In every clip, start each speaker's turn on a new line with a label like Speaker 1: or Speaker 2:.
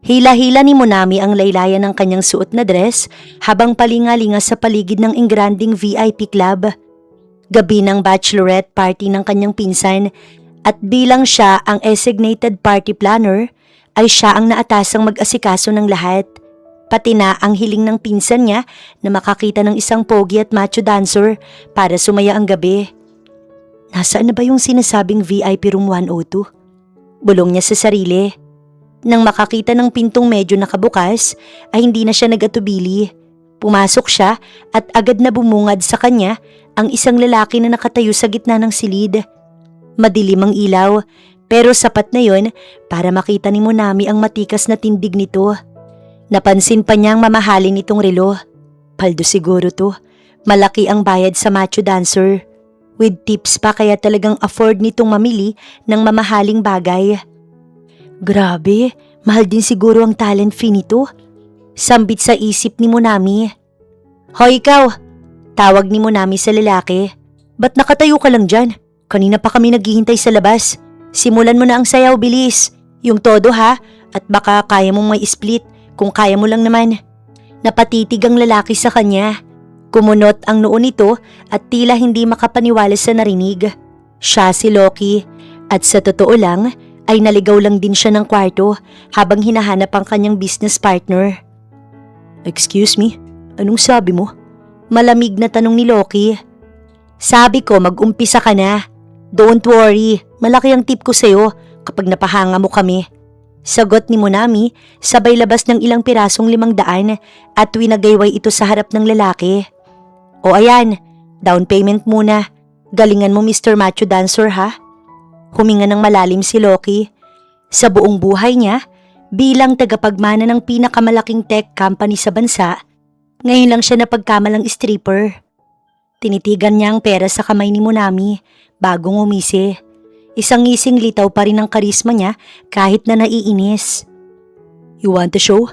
Speaker 1: Hila-hila ni Monami ang laylayan ng kanyang suot na dress habang palingalinga sa paligid ng engranding VIP club. Gabi ng bachelorette party ng kanyang pinsan at bilang siya ang designated party planner ay siya ang naatasang mag-asikaso ng lahat. Pati na ang hiling ng pinsan niya na makakita ng isang pogi at macho dancer para sumaya ang gabi. Nasaan na ba yung sinasabing VIP room 102? Bulong niya sa sarili. Nang makakita ng pintong medyo nakabukas ay hindi na siya nag-atubili. Pumasok siya at agad na bumungad sa kanya ang isang lalaki na nakatayo sa gitna ng silid. Madilim ang ilaw pero sapat na yon para makita ni Monami ang matikas na tindig nito. Napansin pa niyang mamahalin itong relo. Paldo siguro to. Malaki ang bayad sa macho dancer. With tips pa kaya talagang afford nitong mamili ng mamahaling bagay. Grabe, mahal din siguro ang talent fee nito. Sambit sa isip ni Monami. Hoy ikaw! Tawag ni Monami sa lalaki. Ba't nakatayo ka lang dyan? Kanina pa kami naghihintay sa labas. Simulan mo na ang sayaw, bilis. Yung todo ha, at baka kaya mong may split kung kaya mo lang naman. Napatitig ang lalaki sa kanya. Kumunot ang noo nito at tila hindi makapaniwala sa narinig. Siya si Loki at sa totoo lang ay naligaw lang din siya ng kwarto habang hinahanap ang kanyang business partner. Excuse me, anong sabi mo? Malamig na tanong ni Loki. Sabi ko mag-umpisa ka na. Don't worry, malaki ang tip ko sa'yo kapag napahanga mo kami. Sagot ni Monami sabay labas ng ilang pirasong 500 at winagayway ito sa harap ng lalaki. O ayan, down payment muna. Galingan mo Mr. Macho Dancer ha? Huminga ng malalim si Loki. Sa buong buhay niya, bilang tagapagmana ng pinakamalaking tech company sa bansa, ngayon lang siya napagkamalang stripper. Tinitigan niya ang pera sa kamay ni Monami bago ngumisi. Isang ngising litaw pa rin ang karisma niya kahit na naiinis. You want to show?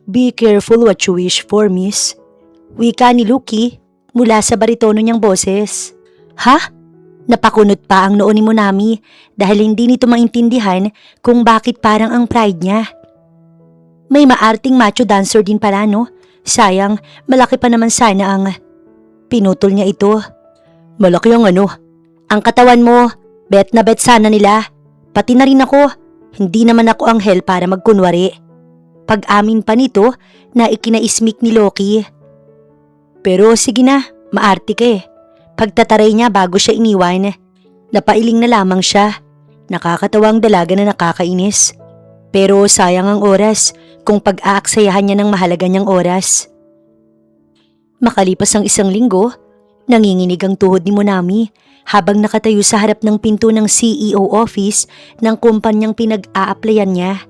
Speaker 1: Be careful what you wish for, miss. Wika ni Lucky mula sa baritono niyang boses. Ha? Napakunot pa ang noo ni Monami dahil hindi nito maintindihan kung bakit parang ang pride niya. May maarting macho dancer din pala no? Sayang, malaki pa naman sana ang... Pinutol niya ito. Malaki ang ano? Ang katawan mo, bet na bet sana nila. Pati na rin ako, hindi naman ako anghel para magkunwari. Pag-amin pa nito na ikinaismik ni Loki. Pero sige na, maarte ka eh. Pagtataray niya bago siya iniwan, napailing na lamang siya. Nakakatawang dalaga na nakakainis. Pero sayang ang oras kung pag-aaksayahan niya ng mahalaga niyang oras. Makalipas ang 1 linggo, nanginginig ang tuhod ni Monami habang nakatayo sa harap ng pinto ng CEO office ng kumpanyang pinag-a-applyan niya.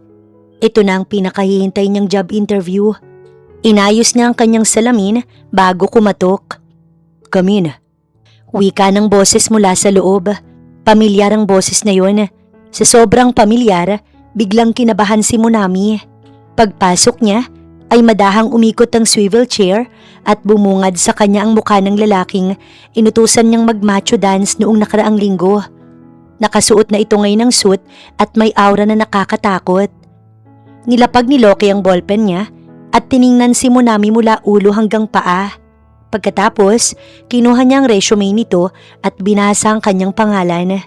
Speaker 1: Ito na ang pinakahihintay niyang job interview. Inayos niya ang kanyang salamin bago kumatok. Come in. Wika ng boses mula sa loob. Pamilyar ang boses na yon. Sa sobrang pamilyar, biglang kinabahan si Monami. Pagpasok niya, ay madahang umikot ang swivel chair at bumungad sa kanya ang mukha ng lalaking inutusan niyang mag-macho dance noong nakaraang linggo. Nakasuot na ito ngayon ng suit at may aura na nakakatakot. Nilapag ni Loki ang ballpen niya at tiningnan si Monami mula ulo hanggang paa. Pagkatapos, kinuha niya ang resume nito at binasa ang kanyang pangalan.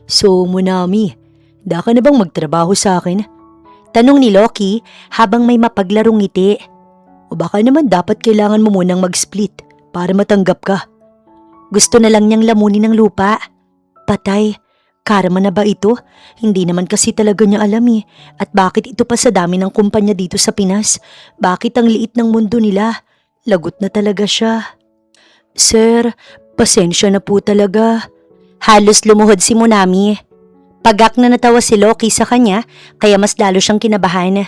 Speaker 1: So Monami, da ka na bang magtrabaho sa akin? Tanong ni Loki habang may mapaglarong ngiti. O baka naman dapat kailangan mo munang mag-split para matanggap ka. Gusto na lang niyang lamunin ng lupa. Patay, karma na ba ito? Hindi naman kasi talaga niya alam eh. At bakit ito pa sa dami ng kumpanya dito sa Pinas? Bakit ang liit ng mundo nila? Lagot na talaga siya. Sir, pasensya na po talaga. Halos lumuhod si Monami. Pagak na natawa si Loki sa kanya kaya mas lalo siyang kinabahan.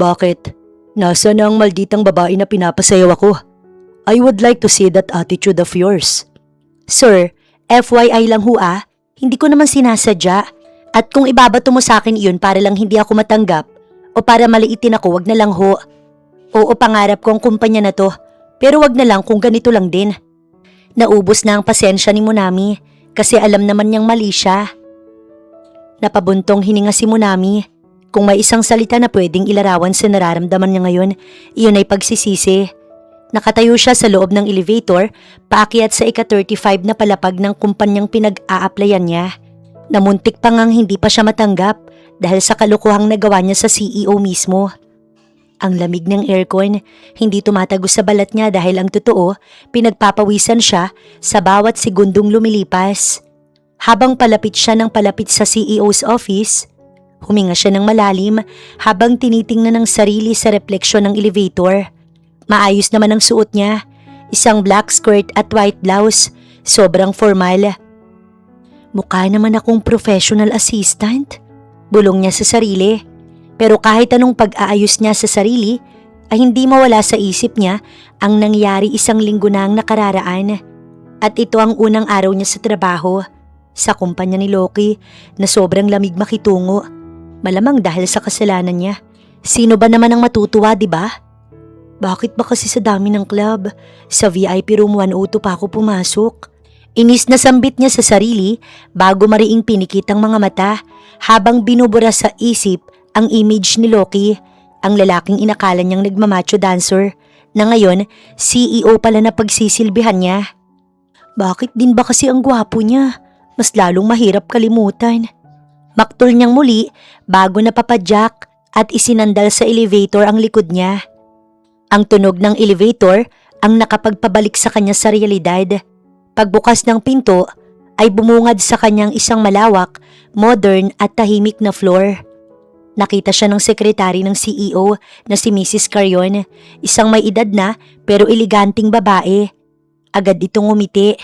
Speaker 1: Bakit? Nasaan na ang malditang babae na pinapasayaw ako? I would like to see that attitude of yours. Sir, FYI lang ho hindi ko naman sinasadya. At kung ibabato mo sa akin iyon para lang hindi ako matanggap o para maliitin ako, wag na lang ho. Oo, pangarap ko ang kumpanya na to, pero wag na lang kung ganito lang din. Naubos na ang pasensya ni Monami kasi alam naman niyang mali siya. Napabuntong hininga si Monami. Kung may isang salita na pwedeng ilarawan sa nararamdaman niya ngayon, iyon ay pagsisisi. Nakatayo siya sa loob ng elevator, paakyat sa ika-35 na palapag ng kumpanyang pinag-a-applyan niya. Namuntik pa ngang hindi pa siya matanggap dahil sa kalukuhang nagawa niya sa CEO mismo. Ang lamig ng aircon, hindi tumatagos sa balat niya dahil ang totoo, pinagpapawisan siya sa bawat segundong lumilipas. Habang palapit siya ng palapit sa CEO's office, huminga siya ng malalim habang tinitingnan ng sarili sa refleksyon ng elevator. Maayos naman ang suot niya, isang black skirt at white blouse, sobrang formal. Mukha naman akong professional assistant, bulong niya sa sarili. Pero kahit anong pag-aayos niya sa sarili, ay hindi mawala sa isip niya ang nangyari isang linggo na ang nakararaan. At ito ang unang araw niya sa trabaho, sa kumpanya ni Loki na sobrang lamig makitungo. Malamang dahil sa kasalanan niya. Sino ba naman ang matutuwa, di ba? Bakit ba kasi sa dami ng club? Sa VIP room 102 pa ako pumasok. Inis na sambit niya sa sarili bago mariing pinikit ang mga mata habang binubura sa isip ang image ni Loki, ang lalaking inakala niyang nagmamacho dancer na ngayon CEO pala na pagsisilbihan niya. Bakit din ba kasi ang gwapo niya? Mas lalong mahirap kalimutan. Maktol niyang muli bago napapadyak at isinandal sa elevator ang likod niya. Ang tunog ng elevator ang nakapagpabalik sa kanya sa realidad. Pagbukas ng pinto ay bumungad sa kanyang isang malawak, modern at tahimik na floor. Nakita siya ng sekretary ng CEO na si Mrs. Carrion, isang may edad na pero eleganting babae. Agad itong ngumiti.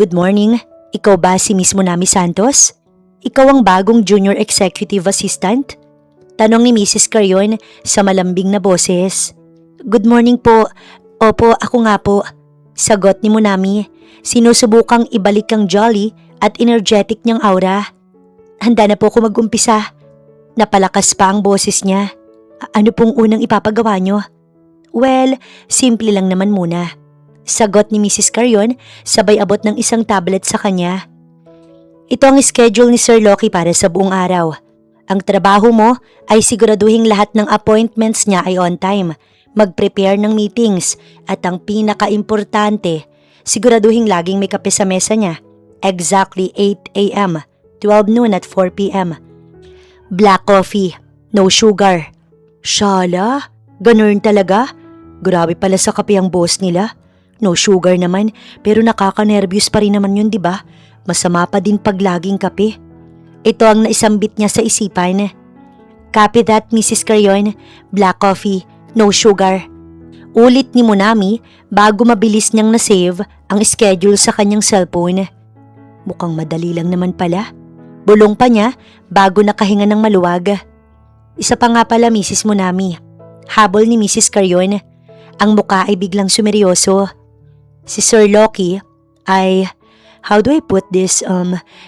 Speaker 1: Good morning, ikaw ba si Miss Monami Santos? Ikaw ang bagong junior executive assistant? Tanong ni Mrs. Carrion sa malambing na boses. Good morning po. Opo, ako nga po. Sagot ni Monami, sinusubukang ibalik ang jolly at energetic niyang aura. Handa na po ako mag-umpisa. Napalakas pa ang boses niya. Ano pong unang ipapagawa niyo? Well, simple lang naman muna. Sagot ni Mrs. Carrion sabay abot ng isang tablet sa kanya. Ito ang schedule ni Sir Loki para sa buong araw. Ang trabaho mo ay siguraduhing lahat ng appointments niya ay on time. Mag-prepare ng meetings at ang pinaka-importante, siguraduhing laging may kape sa mesa niya. Exactly 8 a.m., 12 noon at 4 p.m. Black coffee, no sugar. Shala, ganun talaga? Grabe pala sa kape ang boss nila. No sugar naman, pero nakaka-nervyos pa rin naman yun, di ba? Masama pa din pag laging kape. Ito ang naisambit niya sa isipan. Copy that, Mrs. Carrion. Black coffee, no sugar. Ulit ni Monami bago mabilis niyang na-save ang schedule sa kanyang cellphone. Mukhang madali lang naman pala. Bulong pa niya bago nakahinga ng maluwag. Isa pa nga pala, Mrs. Monami. Habol ni Mrs. Carrion. Ang muka ay biglang sumeryoso. Si Sir Loki ay, how do I put this,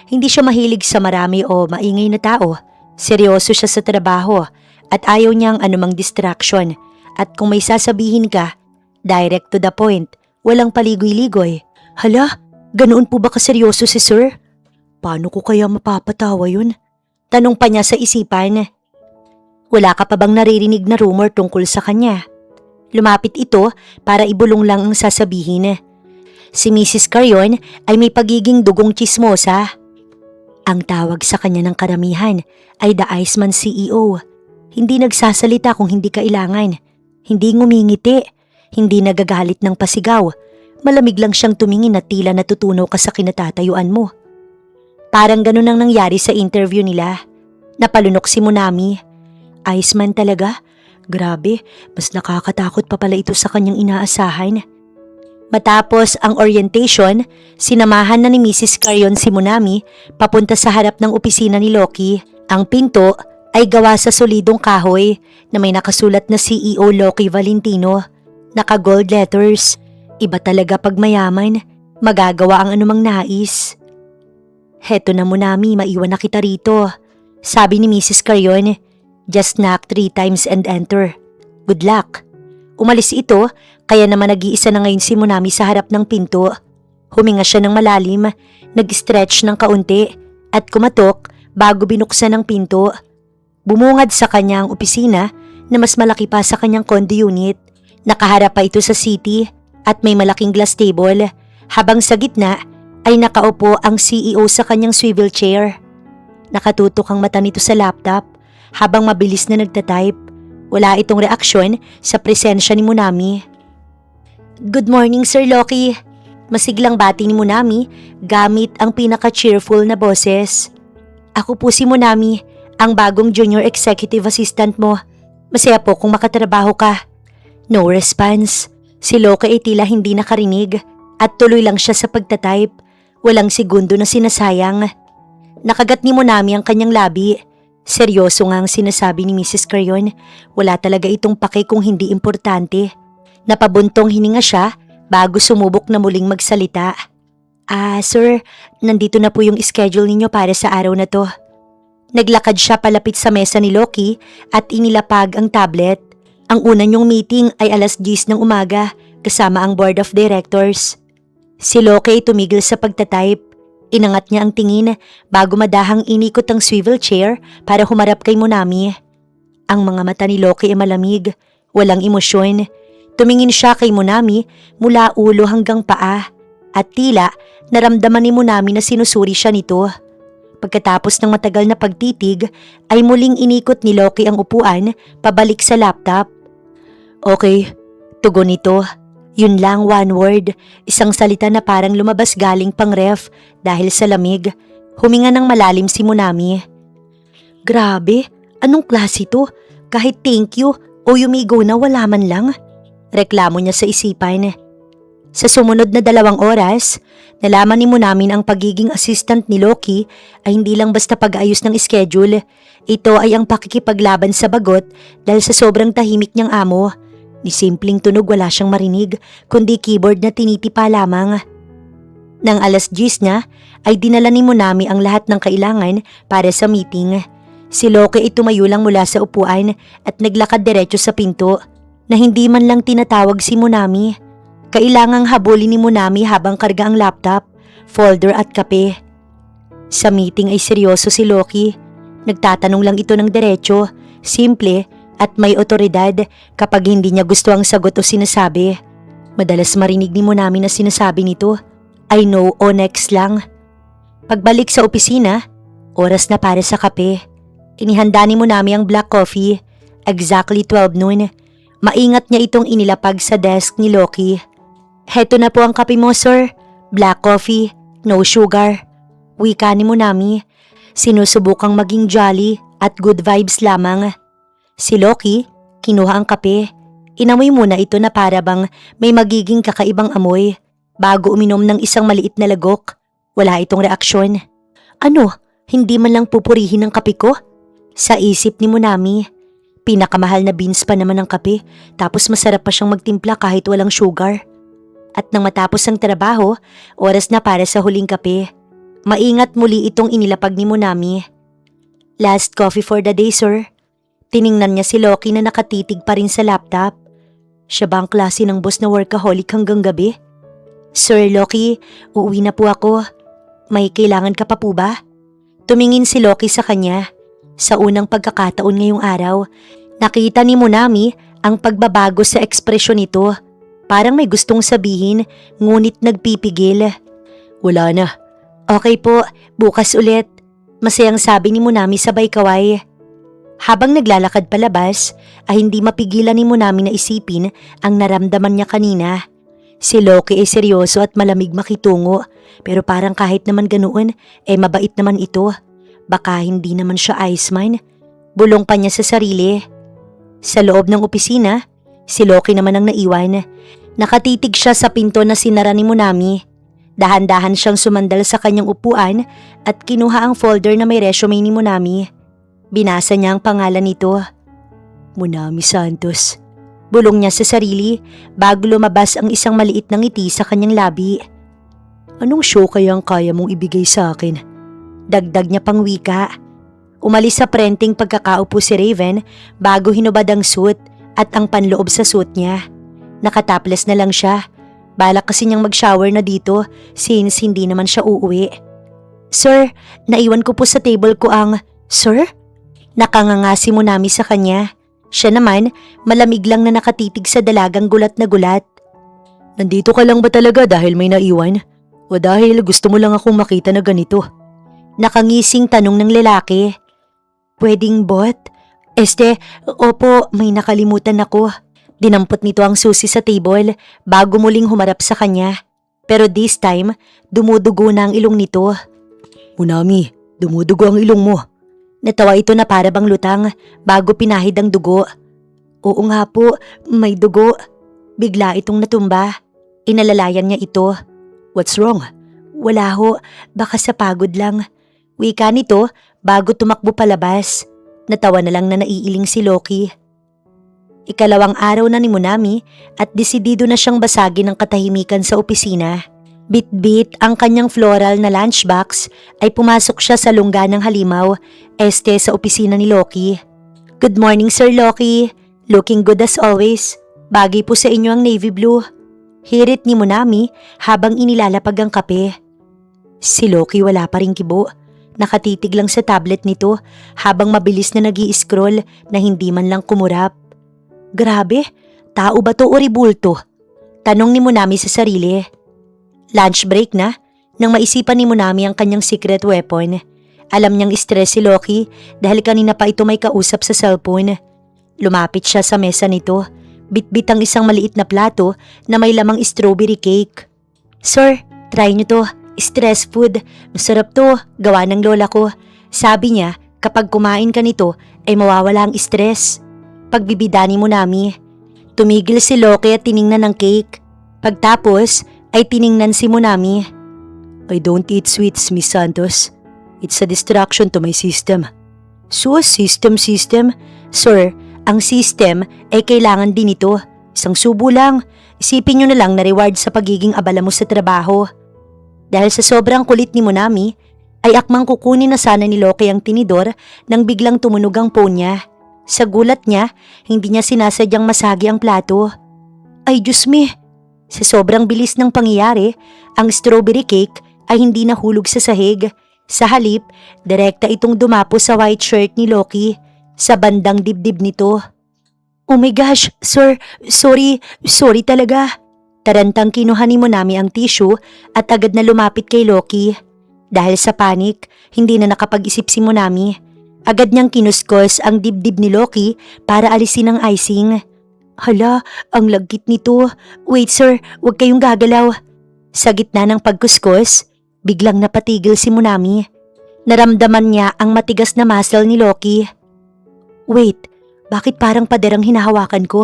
Speaker 1: hindi siya mahilig sa marami o maingay na tao. Seryoso siya sa trabaho at ayaw niyang anumang distraction. At kung may sasabihin ka, direct to the point, walang paligoy-ligoy. Hala, ganoon po ba kaseryoso si Sir? Paano ko kaya mapapatawa yun? Tanong pa niya sa isipan. Wala ka pa bang naririnig na rumor tungkol sa kanya? Lumapit ito para ibulong lang ang sasabihin. Si Mrs. Carrion ay may pagiging dugong tsismosa. Ang tawag sa kanya ng karamihan ay The Iceman CEO. Hindi nagsasalita kung hindi kailangan. Hindi ngumingiti. Hindi nagagalit ng pasigaw. Malamig lang siyang tumingin at tila natutunaw ka sa kinatatayuan mo. Parang ganun ang nangyari sa interview nila. Napalunok si Monami. Iceman talaga? Grabe, mas nakakatakot pa pala ito sa kanyang inaasahan. Matapos ang orientation, sinamahan na ni Mrs. Carrion si Monami papunta sa harap ng opisina ni Loki. Ang pinto ay gawa sa solidong kahoy na may nakasulat na CEO Loki Valentino. Naka-gold letters. Iba talaga pag mayaman, magagawa ang anumang nais. Heto na Monami, maiwan na kita rito. Sabi ni Mrs. Carrion, just knock 3 times and enter. Good luck. Umalis ito, kaya naman nag-iisa na ngayon si Monami sa harap ng pinto. Huminga siya ng malalim, nag-stretch ng kaunti, at kumatok bago binuksan ang pinto. Bumungad sa kanya ang opisina na mas malaki pa sa kanyang condo unit. Nakaharap pa ito sa city at may malaking glass table, habang sa gitna ay nakaupo ang CEO sa kanyang swivel chair. Nakatutok ang mata nito sa laptop habang mabilis na nagtatype. Wala itong reaksyon sa presensya ni Munami. "Good morning, Sir Loki." Masiglang bati ni Munami gamit ang pinaka-cheerful na boses. "Ako po si Munami, ang bagong junior executive assistant mo. Masaya po kung makatrabaho ka." No response. Si Loki ay tila hindi nakarinig at tuloy lang siya sa pagtatype. Walang segundo na sinasayang. Nakagat ni Munami ang kanyang labi. Seryoso nga ang sinasabi ni Mrs. Crayon. Wala talaga itong pake kung hindi importante. Napabuntong hininga siya bago sumubok na muling magsalita. Sir, nandito na po yung schedule ninyo para sa araw na to." Naglakad siya palapit sa mesa ni Loki at inilapag ang tablet. Ang una niyong meeting ay alas 10 ng umaga kasama ang board of directors. Si Loki ay tumigil sa pagtatype. Inangat niya ang tingin bago madahang inikot ang swivel chair para humarap kay Munami. Ang mga mata ni Loki ay malamig, walang emosyon. Tumingin siya kay Munami mula ulo hanggang paa at tila naramdaman ni Munami na sinusuri siya nito. Pagkatapos ng matagal na pagtitig ay muling inikot ni Loki ang upuan pabalik sa laptop. "Okay," tugon nito. Yun lang, one word, isang salita na parang lumabas galing pang ref dahil sa lamig. Huminga ng malalim si Munami. "Grabe, anong klase to? Kahit thank you o yumigo na wala man lang." Reklamo niya sa isipan. Sa sumunod na 2 oras, nalaman ni Munami ang pagiging assistant ni Loki ay hindi lang basta pag-ayos ng schedule. Ito ay ang pakikipaglaban sa bagot dahil sa sobrang tahimik niyang amo. Ni simpleng tunog wala siyang marinig, kundi keyboard na tinitipa lamang. Nang alas 10 na, ay dinala ni Munami ang lahat ng kailangan para sa meeting. Si Loki ay tumayo lang mula sa upuan at naglakad diretso sa pinto, na hindi man lang tinatawag si Munami. Kailangang habulin ni Munami habang karga ang laptop, folder at kape. Sa meeting ay seryoso si Loki. Nagtatanong lang ito ng diretso, simple at may otoridad kapag hindi niya gusto ang sagot o sinasabi. Madalas marinig ni Munami na sinasabi nito, "I know" o "next lang." Pagbalik sa opisina, oras na para sa kape. Inihanda ni Munami ang black coffee. Exactly 12 noon. Maingat niya itong inilapag sa desk ni Loki. "Heto na po ang kape mo, sir. Black coffee, no sugar." Wika ni Munami. Sinusubukang maging jolly at good vibes lamang. Si Loki, kinuha ang kape. Inamoy muna ito na para bang may magiging kakaibang amoy. Bago uminom ng isang maliit na lagok, wala itong reaksyon. "Ano, hindi man lang pupurihin ang kape ko?" Sa isip ni Munami. Pinakamahal na beans pa naman ang kape, tapos masarap pa siyang magtimpla kahit walang sugar. At nang matapos ang trabaho, oras na para sa huling kape. Maingat muli itong inilapag ni Munami. "Last coffee for the day, sir." Tiningnan niya si Loki na nakatitig pa rin sa laptop. Siya ba ang klase ng boss na workaholic hanggang gabi? "Sir Loki, uuwi na po ako. May kailangan ka pa po ba?" Tumingin si Loki sa kanya. Sa unang pagkakataon ngayong araw, nakita ni Munami ang pagbabago sa ekspresyon nito. Parang may gustong sabihin, ngunit nagpipigil. "Wala na." "Okay po, bukas ulit." Masayang sabi ni Munami sabay kaway. Habang naglalakad palabas, ay hindi mapigilan ni Munami na isipin ang naramdaman niya kanina. Si Loki ay seryoso at malamig makitungo, pero parang kahit naman ganoon, mabait naman ito. Baka hindi naman siya Iceman. Bulong pa niya sa sarili. Sa loob ng opisina, si Loki naman ang naiwan. Nakatitig siya sa pinto na sinara ni Munami. Dahan-dahan siyang sumandal sa kanyang upuan at kinuha ang folder na may resume ni Munami. Binasa niya ang pangalan nito. "Munami Santos." Bulong niya sa sarili bago lumabas ang isang maliit na ngiti sa kanyang labi. "Anong show kaya ang kaya mong ibigay sa akin?" Dagdag niya pang wika. Umalis sa prenting pagkakaupo si Raven bago hinubad ang suit at ang panloob sa suit niya. Nakataples na lang siya. Balak kasi niyang mag-shower na dito since hindi naman siya uuwi. "Sir, naiwan ko po sa table ko ang..." "Sir?" Nakanganga si Munami sa kanya. Siya naman, malamig lang na nakatitig sa dalagang gulat na gulat. Nandito ka lang ba talaga dahil may naiwan? O dahil gusto mo lang akong makita na ganito? Nakangising tanong ng lalaki. Pwedeng bot? Opo, may nakalimutan ako. Dinampot nito ang susi sa table bago muling humarap sa kanya. Pero this time, dumudugo na ang ilong nito. Munami, dumudugo ang ilong mo. Natawa ito na para bang lutang bago pinahid ang dugo. Oo nga po, may dugo. Bigla itong natumba. Inalalayan niya ito. What's wrong? Wala ho, baka sa pagod lang. Wika nito bago tumakbo palabas. Natawa na lang na naiiling si Loki. Ikalawang araw na ni Munami at desidido na siyang basagin ang katahimikan sa opisina. Bit-bit ang kanyang floral na lunchbox ay pumasok siya sa lungga ng halimaw, sa opisina ni Loki. Good morning, Sir Loki. Looking good as always. Bagay po sa inyo ang navy blue. Hirit ni Munami habang inilalapag ang kape. Si Loki wala pa ring kibo. Nakatitig lang sa tablet nito habang mabilis na nag-i-scroll na hindi man lang kumurap. Grabe, tao ba to o ribulto? Tanong ni Munami sa sarili. Lunch break na, nang maisipan ni Munami ang kanyang secret weapon. Alam niyang stress si Loki dahil kanina pa ito may kausap sa cellphone. Lumapit siya sa mesa nito, bitbit ang isang maliit na plato na may lamang strawberry cake. Sir, try niyo to, stress food. Masarap to, gawa ng lola ko. Sabi niya, kapag kumain ka nito ay mawawala ang stress. Pagbibida ni Munami. Tumigil si Loki at tiningnan ng cake. Pagtapos ay tiningnan si Munami. I don't eat sweets, Miss Santos. It's a distraction to my system. So, system? Sir, ang system ay kailangan din ito. Isang subo lang. Isipin nyo na lang na reward sa pagiging abala mo sa trabaho. Dahil sa sobrang kulit ni Munami, ay akmang kukunin na sana ni Loki ang tinidor nang biglang tumunog ang phone niya. Sa gulat niya, hindi niya sinasadyang masagi ang plato. Ay Diyos me! Sa sobrang bilis ng pangyayari, ang strawberry cake ay hindi nahulog sa sahig. Sa halip, direkta itong dumapo sa white shirt ni Loki, sa bandang dibdib nito. Oh my gosh, sir, sorry talaga. Tarantang kinuha ni Munami ang tissue at agad na lumapit kay Loki. Dahil sa panic, hindi na nakapag-isip si Munami. Agad niyang kinuskos ang dibdib ni Loki para alisin ang icing. Hala, ang lagkit nito. Wait sir, huwag kayong gagalaw. Sa gitna ng pagkuskos, biglang napatigil si Munami. Naramdaman niya ang matigas na muscle ni Loki. Wait, bakit parang paderang hinahawakan ko?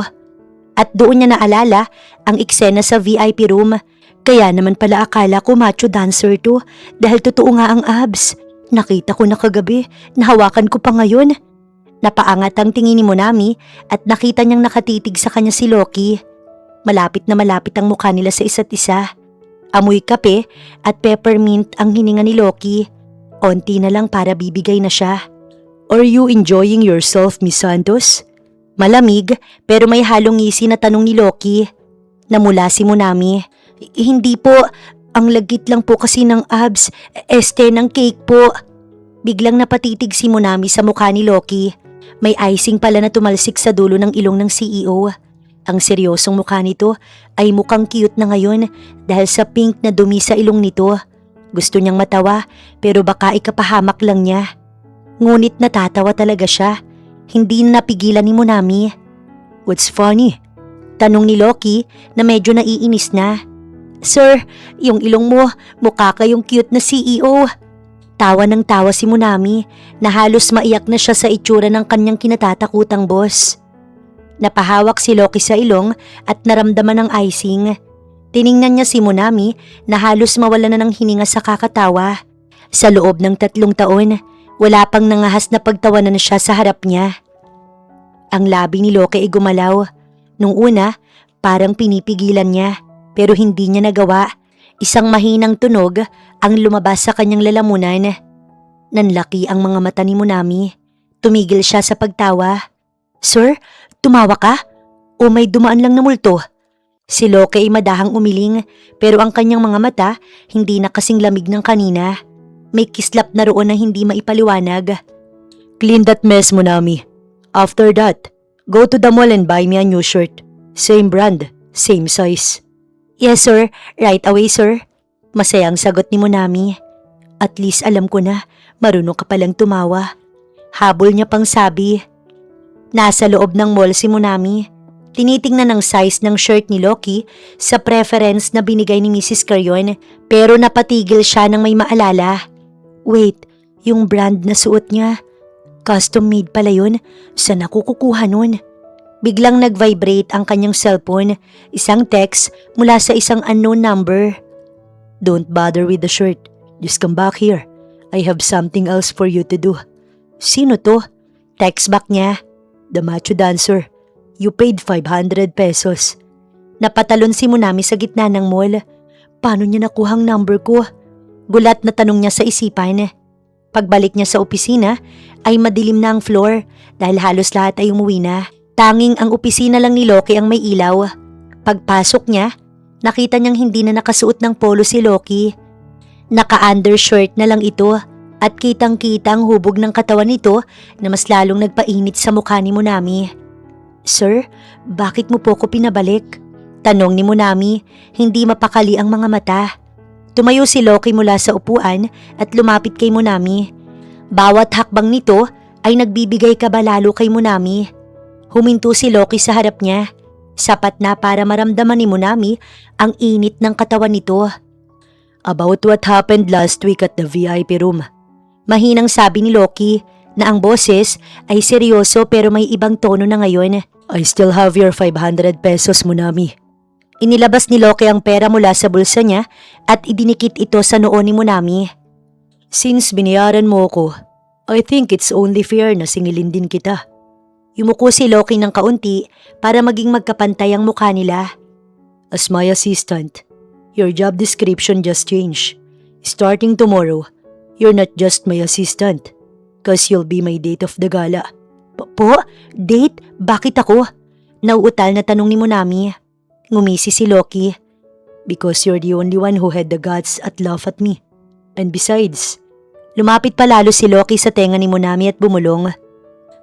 Speaker 1: At doon niya naalala ang eksena sa VIP room. Kaya naman pala akala ko macho dancer to dahil totoo nga ang abs. Nakita ko na kagabi, nahawakan ko pa ngayon. Napaangat ang tingin ni Munami at nakita niyang nakatitig sa kanya si Loki. Malapit na malapit ang mukha nila sa isa't isa. Amoy kape at peppermint ang hininga ni Loki. Onti na lang para bibigay na siya. Are you enjoying yourself, Miss Santos? Malamig pero may halong ngisi na tanong ni Loki. Namula si Munami. Hindi po, ang lagit lang po kasi ng abs, ng cake po. Biglang napatitig si Munami sa mukha ni Loki. May icing pala na tumalsik sa dulo ng ilong ng CEO. Ang seryosong mukha nito ay mukhang cute na ngayon dahil sa pink na dumi sa ilong nito. Gusto niyang matawa pero baka ikapahamak lang niya. Ngunit natatawa talaga siya. Hindi na napigilan ni Munami. What's funny? Tanong ni Loki na medyo naiinis na. Sir, yung ilong mo, mukha kayong cute na CEO. Tawa ng tawa si Munami na halos maiyak na siya sa itsura ng kanyang kinatatakutang boss. Napahawak si Loki sa ilong at naramdaman ng icing. Tiningnan niya si Munami na halos mawala na ng hininga sa kakatawa. Sa loob ng 3 taon, wala pang nangahas na pagtawanan na siya sa harap niya. Ang labi ni Loki ay gumalaw. Nung una, parang pinipigilan niya. Pero hindi niya nagawa. Isang mahinang tunog ang lumabas sa kanyang lalamunan. Nanlaki ang mga mata ni Munami. Tumigil siya sa pagtawa. Sir, tumawa ka? O may dumaan lang na multo? Si Loki ay madahang umiling pero ang kanyang mga mata hindi na kasing lamig ng kanina. May kislap na roon na hindi maipaliwanag. Clean that mess, Munami. After that, go to the mall and buy me a new shirt. Same brand, same size. Yes, sir. Right away, sir. Masayang sagot ni Munami. At least alam ko na, marunong ka palang tumawa. Habol niya pang sabi. Nasa loob ng mall si Munami. Tinitingnan ng size ng shirt ni Loki sa preference na binigay ni Mrs. Carrion pero napatigil siya nang may maalala. Wait, yung brand na suot niya. Custom made pala yun. Saan ako kukuha nun? Biglang nag-vibrate ang kanyang cellphone. Isang text mula sa isang unknown number. Don't bother with the shirt. Just come back here. I have something else for you to do. Sino to? Text back niya. The macho dancer. You paid 500 pesos. Napatalon si Munami sa gitna ng mall. Paano niya nakuhang number ko? Gulat na tanong niya sa isipan. Pagbalik niya sa opisina ay madilim na ang floor dahil halos lahat ay umuwi na. Tanging ang opisina lang ni Loki ang may ilaw. Pagpasok niya, nakita niyang hindi na nakasuot ng polo si Loki. Naka-undershirt na lang ito at kitang-kita ang hubog ng katawan nito na mas lalong nagpainit sa mukha ni Munami. Sir, bakit mo po ko pinabalik? Tanong ni Munami, hindi mapakali ang mga mata. Tumayo si Loki mula sa upuan at lumapit kay Munami. Bawat hakbang nito ay nagbibigay kaba lalo kay Munami. Huminto si Loki sa harap niya. Sapat na para maramdaman ni Munami ang init ng katawan nito. About what happened last week at the VIP room. Mahinang sabi ni Loki na ang boses ay seryoso pero may ibang tono na ngayon. I still have your 500 pesos, Munami. Inilabas ni Loki ang pera mula sa bulsa niya at idinikit ito sa noo ni Munami. Since binayaran mo ko, I think it's only fair na singilin din kita. Yumuko si Loki ng kaunti para maging magkapantay ang mukha nila. As my assistant, your job description just changed. Starting tomorrow, you're not just my assistant, cause you'll be my date of the gala. Po? Date? Bakit ako? Nauutal na tanong ni Munami. Ngumisi si Loki. Because you're the only one who had the guts at laugh at me. And besides, lumapit pa lalo si Loki sa tenga ni Munami at bumulong.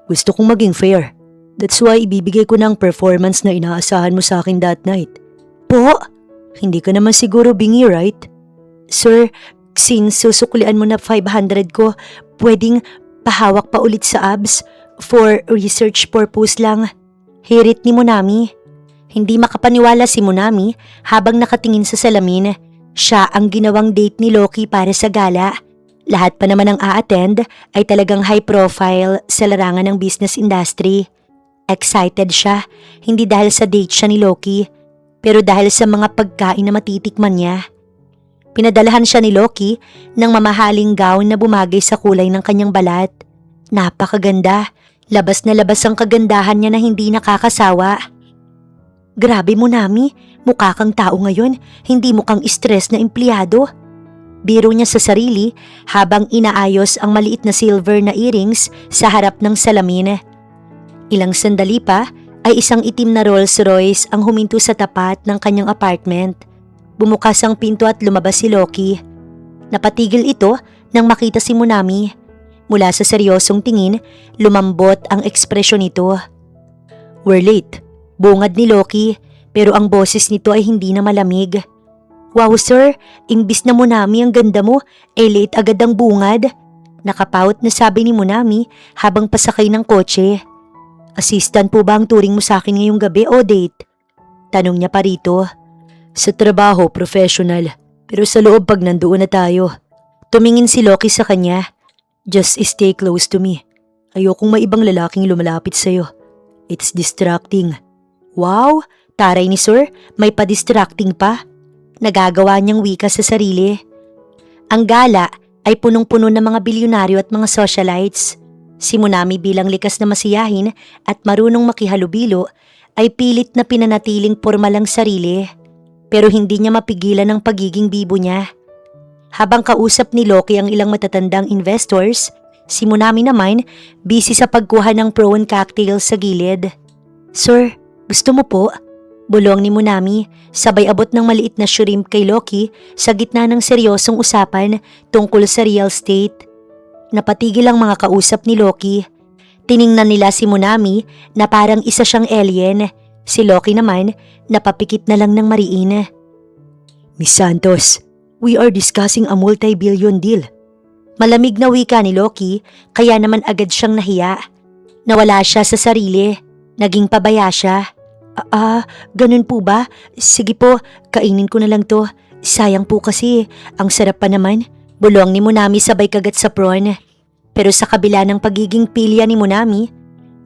Speaker 1: Gusto kong maging fair. That's why ibibigay ko ng performance na inaasahan mo sa akin that night. Po? Hindi ka naman siguro bingi, right? Sir, since susuklian mo na 500 ko, pwedeng pahawak pa ulit sa abs for research purpose lang. Hirit ni Munami. Hindi makapaniwala si Munami habang nakatingin sa salamin. Siya ang ginawang date ni Loki para sa gala. Lahat pa naman ang a-attend ay talagang high profile sa larangan ng business industry. Excited siya, hindi dahil sa date siya ni Loki, pero dahil sa mga pagkain na matitikman niya. Pinadalahan siya ni Loki ng mamahaling gown na bumagay sa kulay ng kanyang balat. Napakaganda, labas na labas ang kagandahan niya na hindi nakakasawa. Grabe Munami, mukha kang tao ngayon, hindi mukhang stress na empleyado. Biro niya sa sarili habang inaayos ang maliit na silver na earrings sa harap ng salamin. Ilang sandali pa ay isang itim na Rolls Royce ang huminto sa tapat ng kanyang apartment. Bumukas ang pinto at lumabas si Loki. Napatigil ito nang makita si Munami. Mula sa seryosong tingin, lumambot ang ekspresyon nito. We're late, bungad ni Loki, pero ang boses nito ay hindi na malamig. Wow sir, imbis na Munami ang ganda mo, late agad ang bungad. Nakapawt na sabi ni Munami habang pasakay ng kotse. Assistant po ba ang turing mo sa akin ngayong gabi o date? Tanong niya pa rito. Sa trabaho, professional, pero sa loob pag nandoon na tayo. Tumingin si Loki sa kanya. Just stay close to me. Ayokong may ibang lalaking lumalapit sa'yo. It's distracting. Wow, taray ni sir, may pa-distracting pa. Nagagawa niyang wika sa sarili. Ang gala ay punong-puno ng mga bilyonaryo at mga socialites. Si Munami bilang likas na masiyahin at marunong makihalubilo ay pilit na pinanatiling pormal ang sarili. Pero hindi niya mapigilan ang pagiging bibo niya. Habang kausap ni Loki ang ilang matatandang investors, si Munami naman busy sa pagkuha ng prawn cocktail sa gilid. Sir, gusto mo po? Bulong ni Munami, sabay abot ng maliit na shrimp kay Loki sa gitna ng seryosong usapan tungkol sa real estate. Napatigil ang mga kausap ni Loki. Tiningnan nila si Munami na parang isa siyang alien. Si Loki naman napapikit na lang ng mariin. Miss Santos, we are discussing a multi-billion deal. Malamig na wika ni Loki kaya naman agad siyang nahiya. Nawala siya sa sarili. Naging pabaya siya. Ganun po ba? Sige po, kainin ko na lang to. Sayang po kasi, ang sarap pa naman. Bulong ni Munami sabay kagat sa prawn. Pero sa kabila ng pagiging pilya ni Munami,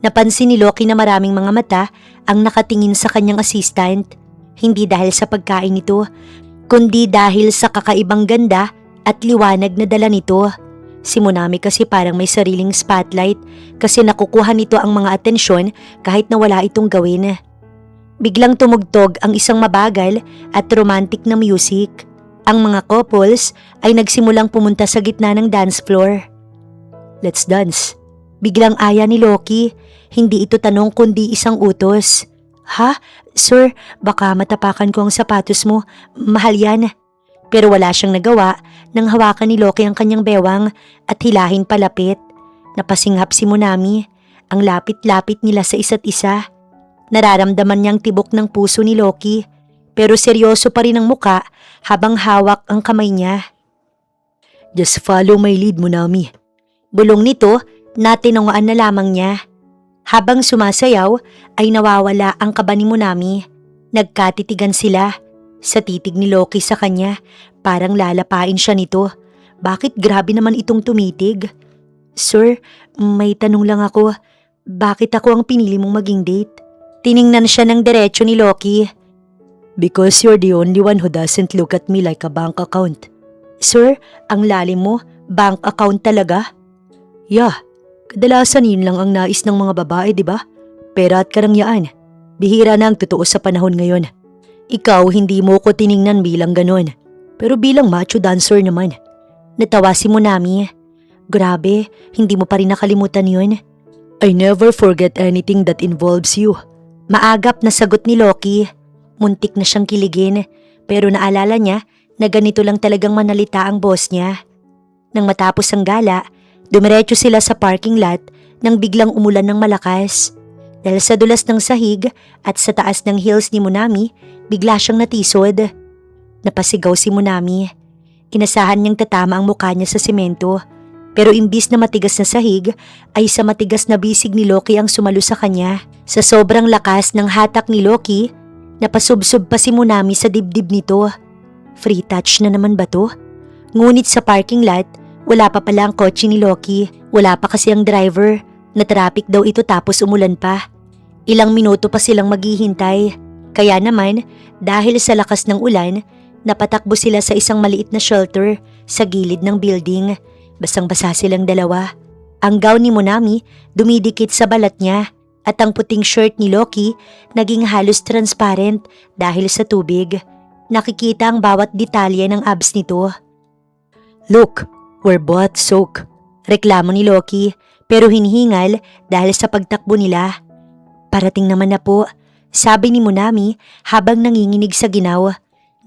Speaker 1: napansin ni Loki na maraming mga mata ang nakatingin sa kanyang assistant. Hindi dahil sa pagkain nito, kundi dahil sa kakaibang ganda at liwanag na dala nito. Si Munami kasi parang may sariling spotlight kasi nakukuha nito ang mga atensyon kahit na wala itong gawin. Biglang tumugtog ang isang mabagal at romantic na music. Ang mga couples ay nagsimulang pumunta sa gitna ng dance floor. Let's dance. Biglang aya ni Loki. Hindi ito tanong kundi isang utos. Ha? Sir, baka matapakan ko ang sapatos mo. Mahal yan. Pero wala siyang nagawa nang hawakan ni Loki ang kanyang bewang at hilahin palapit. Napasinghap si Munami. Ang lapit-lapit nila sa isa't isa. Nararamdaman niyang tibok ng puso ni Loki pero seryoso pa rin ang muka habang hawak ang kamay niya. Just follow my lead, Munami. Bulong nito na tinunguan na lamang niya. Habang sumasayaw ay nawawala ang kaba ni Munami. Nagkatitigan sila. Sa titig ni Loki sa kanya, parang lalapain siya nito. Bakit grabe naman itong tumitig? Sir, may tanong lang ako. Bakit ako ang pinili mong maging date? Tiningnan siya ng diretso ni Loki. Because you're the only one who doesn't look at me like a bank account. Sir, ang lalim mo, bank account talaga? Yeah, kadalasan yun lang ang nais ng mga babae, di ba? Pera at karangyaan. Bihira na ang totoo sa panahon ngayon. Ikaw hindi mo ko tiningnan bilang ganon. Pero bilang macho dancer naman. Natawa si Munami. Grabe, hindi mo pa rin nakalimutan yun. I never forget anything that involves you. Maagap na sagot ni Loki. Muntik na siyang kiligin. Pero naalala niya na ganito lang talagang manalita ang boss niya. Nang matapos ang gala, dumiretso sila sa parking lot nang biglang umulan ng malakas. Dahil sa dulas ng sahig at sa taas ng heels ni Munami, bigla siyang natisod. Napasigaw si Munami. Inasahan niyang tatama ang mukha niya sa semento. Pero imbis na matigas na sahig, ay sa matigas na bisig ni Loki ang sumalo sa kanya. Sa sobrang lakas ng hatak ni Loki, napasubsob pa si Munami sa dibdib nito. Free touch na naman ba to? Ngunit sa parking lot, wala pa pala ang kotse ni Loki. Wala pa kasi ang driver. Na-traffic daw ito tapos umulan pa. Ilang minuto pa silang maghihintay. Kaya naman, dahil sa lakas ng ulan, napatakbo sila sa isang maliit na shelter sa gilid ng building. Basang-basa silang dalawa. Ang gown ni Munami dumidikit sa balat niya at ang puting shirt ni Loki naging halos transparent dahil sa tubig. Nakikita ang bawat detalye ng abs nito. Look, we're both soaked. Reklamo ni Loki pero hinihingal dahil sa pagtakbo nila. Parating naman na po, sabi ni Munami habang nanginginig sa ginaw.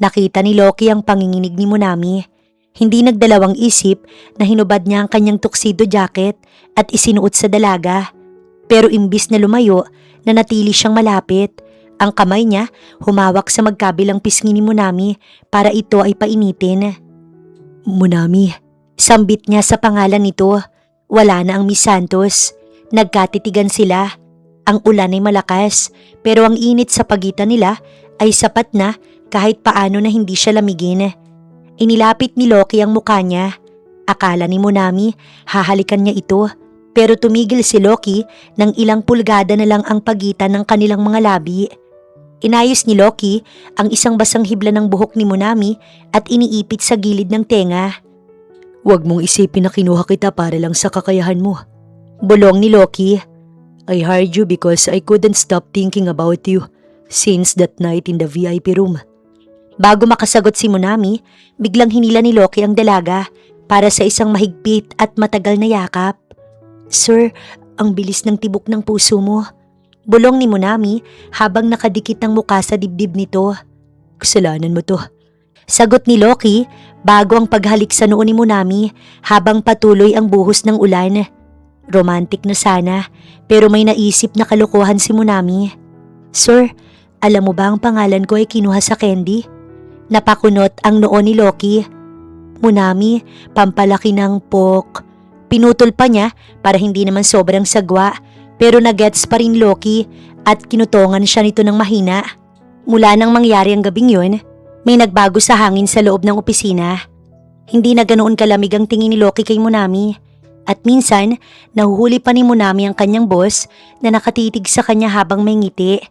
Speaker 1: Nakita ni Loki ang panginginig ni Munami. Hindi nagdalawang isip na hinubad niya ang kanyang tuxedo jacket at isinuot sa dalaga. Pero imbis na lumayo, nanatili siyang malapit. Ang kamay niya humawak sa magkabilang pisngi ni Munami para ito ay painitin. Munami, sambit niya sa pangalan nito. Wala na ang Miss Santos. Nagkatitigan sila. Ang ulan ay malakas pero ang init sa pagitan nila ay sapat na kahit paano na hindi siya lamigin. Inilapit ni Loki ang mukha niya. Akala ni Munami hahalikan niya ito pero tumigil si Loki nang ilang pulgada na lang ang pagitan ng kanilang mga labi. Inayos ni Loki ang isang basang hibla ng buhok ni Munami at iniipit sa gilid ng tenga. Huwag mong isipin na kinuha kita para lang sa kakayahan mo. Bulong ni Loki. I hired you because I couldn't stop thinking about you since that night in the VIP room. Bago makasagot si Munami, biglang hinila ni Loki ang dalaga para sa isang mahigpit at matagal na yakap. Sir, ang bilis ng tibok ng puso mo. Bulong ni Munami habang nakadikit ang muka sa dibdib nito. Kasalanan mo to. Sagot ni Loki bago ang paghalik sa noo ni Munami habang patuloy ang buhos ng ulan. Romantic na sana pero may naisip na kalokohan si Munami. Sir, alam mo ba ang pangalan ko ay kinuha sa candy? Napakunot ang noo ni Loki. Munami, pampalaki ng pok. Pinutol pa niya para hindi naman sobrang sagwa pero nagets pa rin Loki at kinutongan siya nito ng mahina. Mula nang mangyari ang gabing yun, may nagbago sa hangin sa loob ng opisina. Hindi na ganoon kalamig ang tingin ni Loki kay Munami. At minsan, nahuhuli pa ni Munami ang kanyang boss na nakatitig sa kanya habang may ngiti.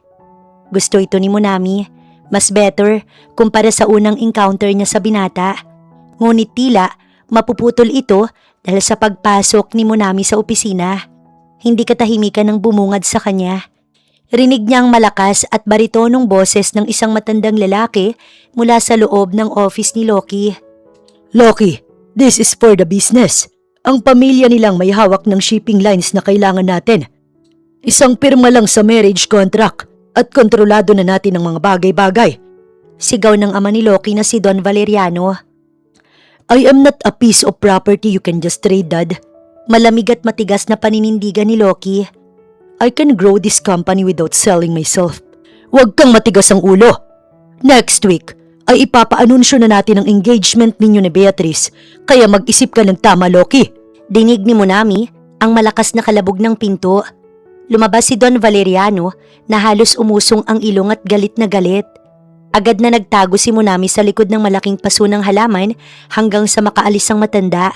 Speaker 1: Gusto ito ni Munami. Mas better kumpara sa unang encounter niya sa binata. Ngunit tila mapuputol ito dahil sa pagpasok ni Munami sa opisina. Hindi katahimikan ang bumungad sa kanya. Rinig niya ang malakas at baritonong boses ng isang matandang lalaki mula sa loob ng office ni Loki.
Speaker 2: Loki, this is for the business. Ang pamilya nilang may hawak ng shipping lines na kailangan natin. Isang pirma lang sa marriage contract at kontrolado na natin ang mga bagay-bagay.
Speaker 1: Sigaw ng ama ni Loki na si Don Valeriano.
Speaker 2: I am not a piece of property you can just trade, Dad.
Speaker 1: Malamig at matigas na paninindigan ni Loki.
Speaker 2: I can grow this company without selling myself. Huwag kang matigas ang ulo. Next week ay ipapaanunsyo na natin ang engagement ninyo ni Beatrice, kaya mag-isip ka ng tama, Loki.
Speaker 1: Dinig ni Munami ang malakas na kalabog ng pinto. Lumabas si Don Valeriano na halos umusong ang ilong at galit na galit. Agad na nagtago si Munami sa likod ng malaking paso ng halaman hanggang sa makaalis ang matanda.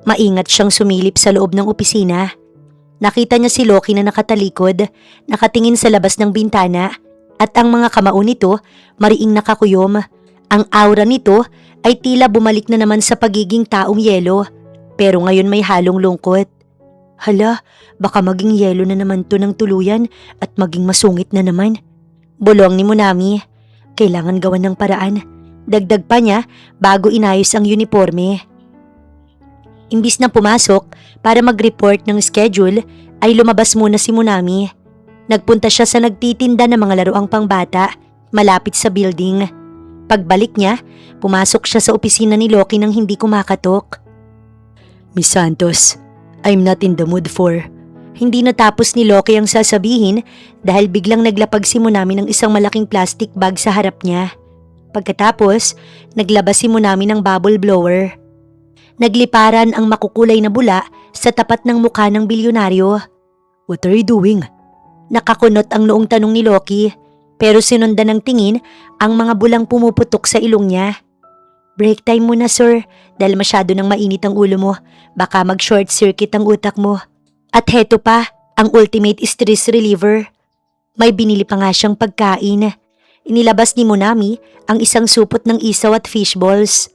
Speaker 1: Maingat siyang sumilip sa loob ng opisina. Nakita niya si Loki na nakatalikod, nakatingin sa labas ng bintana at ang mga kamao nito mariing nakakuyom. Ang aura nito ay tila bumalik na naman sa pagiging taong yelo pero ngayon may halong lungkot. Hala, baka maging yelo na naman to ng tuluyan at maging masungit na naman. Bulong ni Munami. Kailangan gawan ng paraan. Dagdag pa niya bago inayos ang uniforme. Imbis na pumasok para mag-report ng schedule ay lumabas muna si Munami. Nagpunta siya sa nagtitinda ng mga laruang pangbata malapit sa building. Pagbalik niya, pumasok siya sa opisina ni Loki nang hindi kumakatok.
Speaker 2: Miss Santos, I'm not in the mood for...
Speaker 1: Hindi natapos ni Loki ang sasabihin dahil biglang naglapag si Munami ng isang malaking plastic bag sa harap niya. Pagkatapos, naglabas si Munami ng bubble blower. Nagliparan ang makukulay na bula sa tapat ng mukha ng bilyonaryo.
Speaker 2: What are you doing?
Speaker 1: Nakakunot ang noong tanong ni Loki pero sinundan ng tingin ang mga bulang pumuputok sa ilong niya. Break time muna, sir, dahil masyado nang mainit ang ulo mo. Baka mag-short circuit ang utak mo. At heto pa, ang ultimate stress reliever. May binili pa nga siyang pagkain. Inilabas ni Munami ang isang supot ng isaw at fishballs.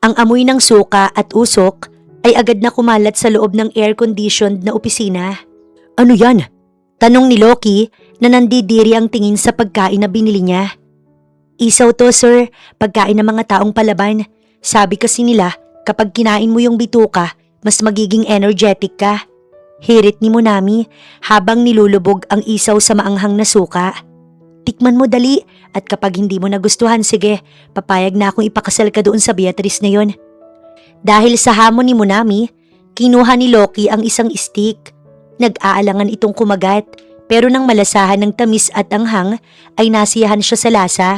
Speaker 1: Ang amoy ng suka at usok ay agad na kumalat sa loob ng air-conditioned na opisina.
Speaker 2: Ano yan?
Speaker 1: Tanong ni Loki na nandidiri ang tingin sa pagkain na binili niya. Isaw to, sir, pagkain ng mga taong palaban. Sabi kasi nila, kapag kinain mo yung bituka, mas magiging energetic ka. Hirit ni Munami habang nilulubog ang isaw sa maanghang na suka. Tikman mo dali at kapag hindi mo nagustuhan, sige, papayag na akong ipakasal ka doon sa Beatrice na yon. Dahil sa hamon ni Munami, kinuha ni Loki ang isang stick. Nag-aalangan itong kumagat pero nang malasahan ng tamis at anghang ay nasiyahan siya sa lasa.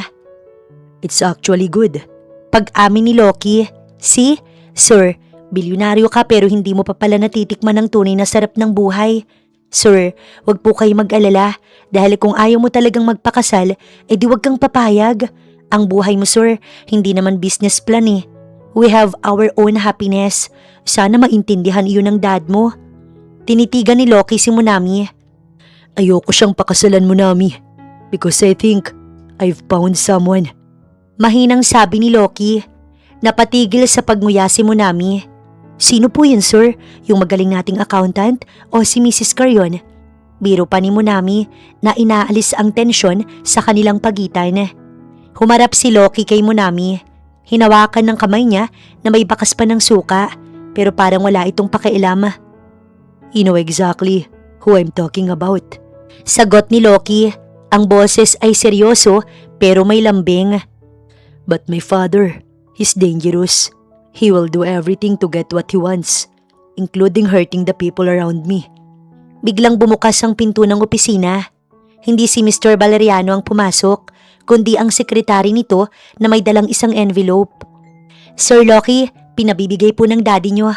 Speaker 2: It's actually good.
Speaker 1: Pag-amin ni Loki, see, sir, bilyonaryo ka pero hindi mo pa pala natitikman ang tunay na sarap ng buhay. Sir, wag po kayo mag-alala dahil kung ayaw mo talagang magpakasal, edi wag kang papayag. Ang buhay mo, sir, hindi naman business plan eh. We have our own happiness. Sana maintindihan iyon ng dad mo. Tinitigan ni Loki si Munami.
Speaker 2: Ayoko siyang pakasalan, Munami, because I think I've found someone.
Speaker 1: Mahinang sabi ni Loki. Napatigil sa pagnguya si Munami. Sino po yun, sir? Yung magaling nating accountant o si Mrs. Carrion? Biro pa ni Munami na inaalis ang tensyon sa kanilang pagitan. Humarap si Loki kay Munami. Hinawakan ng kamay niya na may bakas pa ng suka pero parang wala itong pakialam.
Speaker 2: You know exactly who I'm talking about.
Speaker 1: Sagot ni Loki. Ang boses ay seryoso pero may lambing.
Speaker 2: But my father, he's dangerous. He will do everything to get what he wants, including hurting the people around me.
Speaker 1: Biglang bumukas ang pinto ng opisina. Hindi si Mr. Valeriano ang pumasok, kundi ang sekretary nito na may dalang isang envelope. Sir Loki, pinabibigay po ng daddy nyo.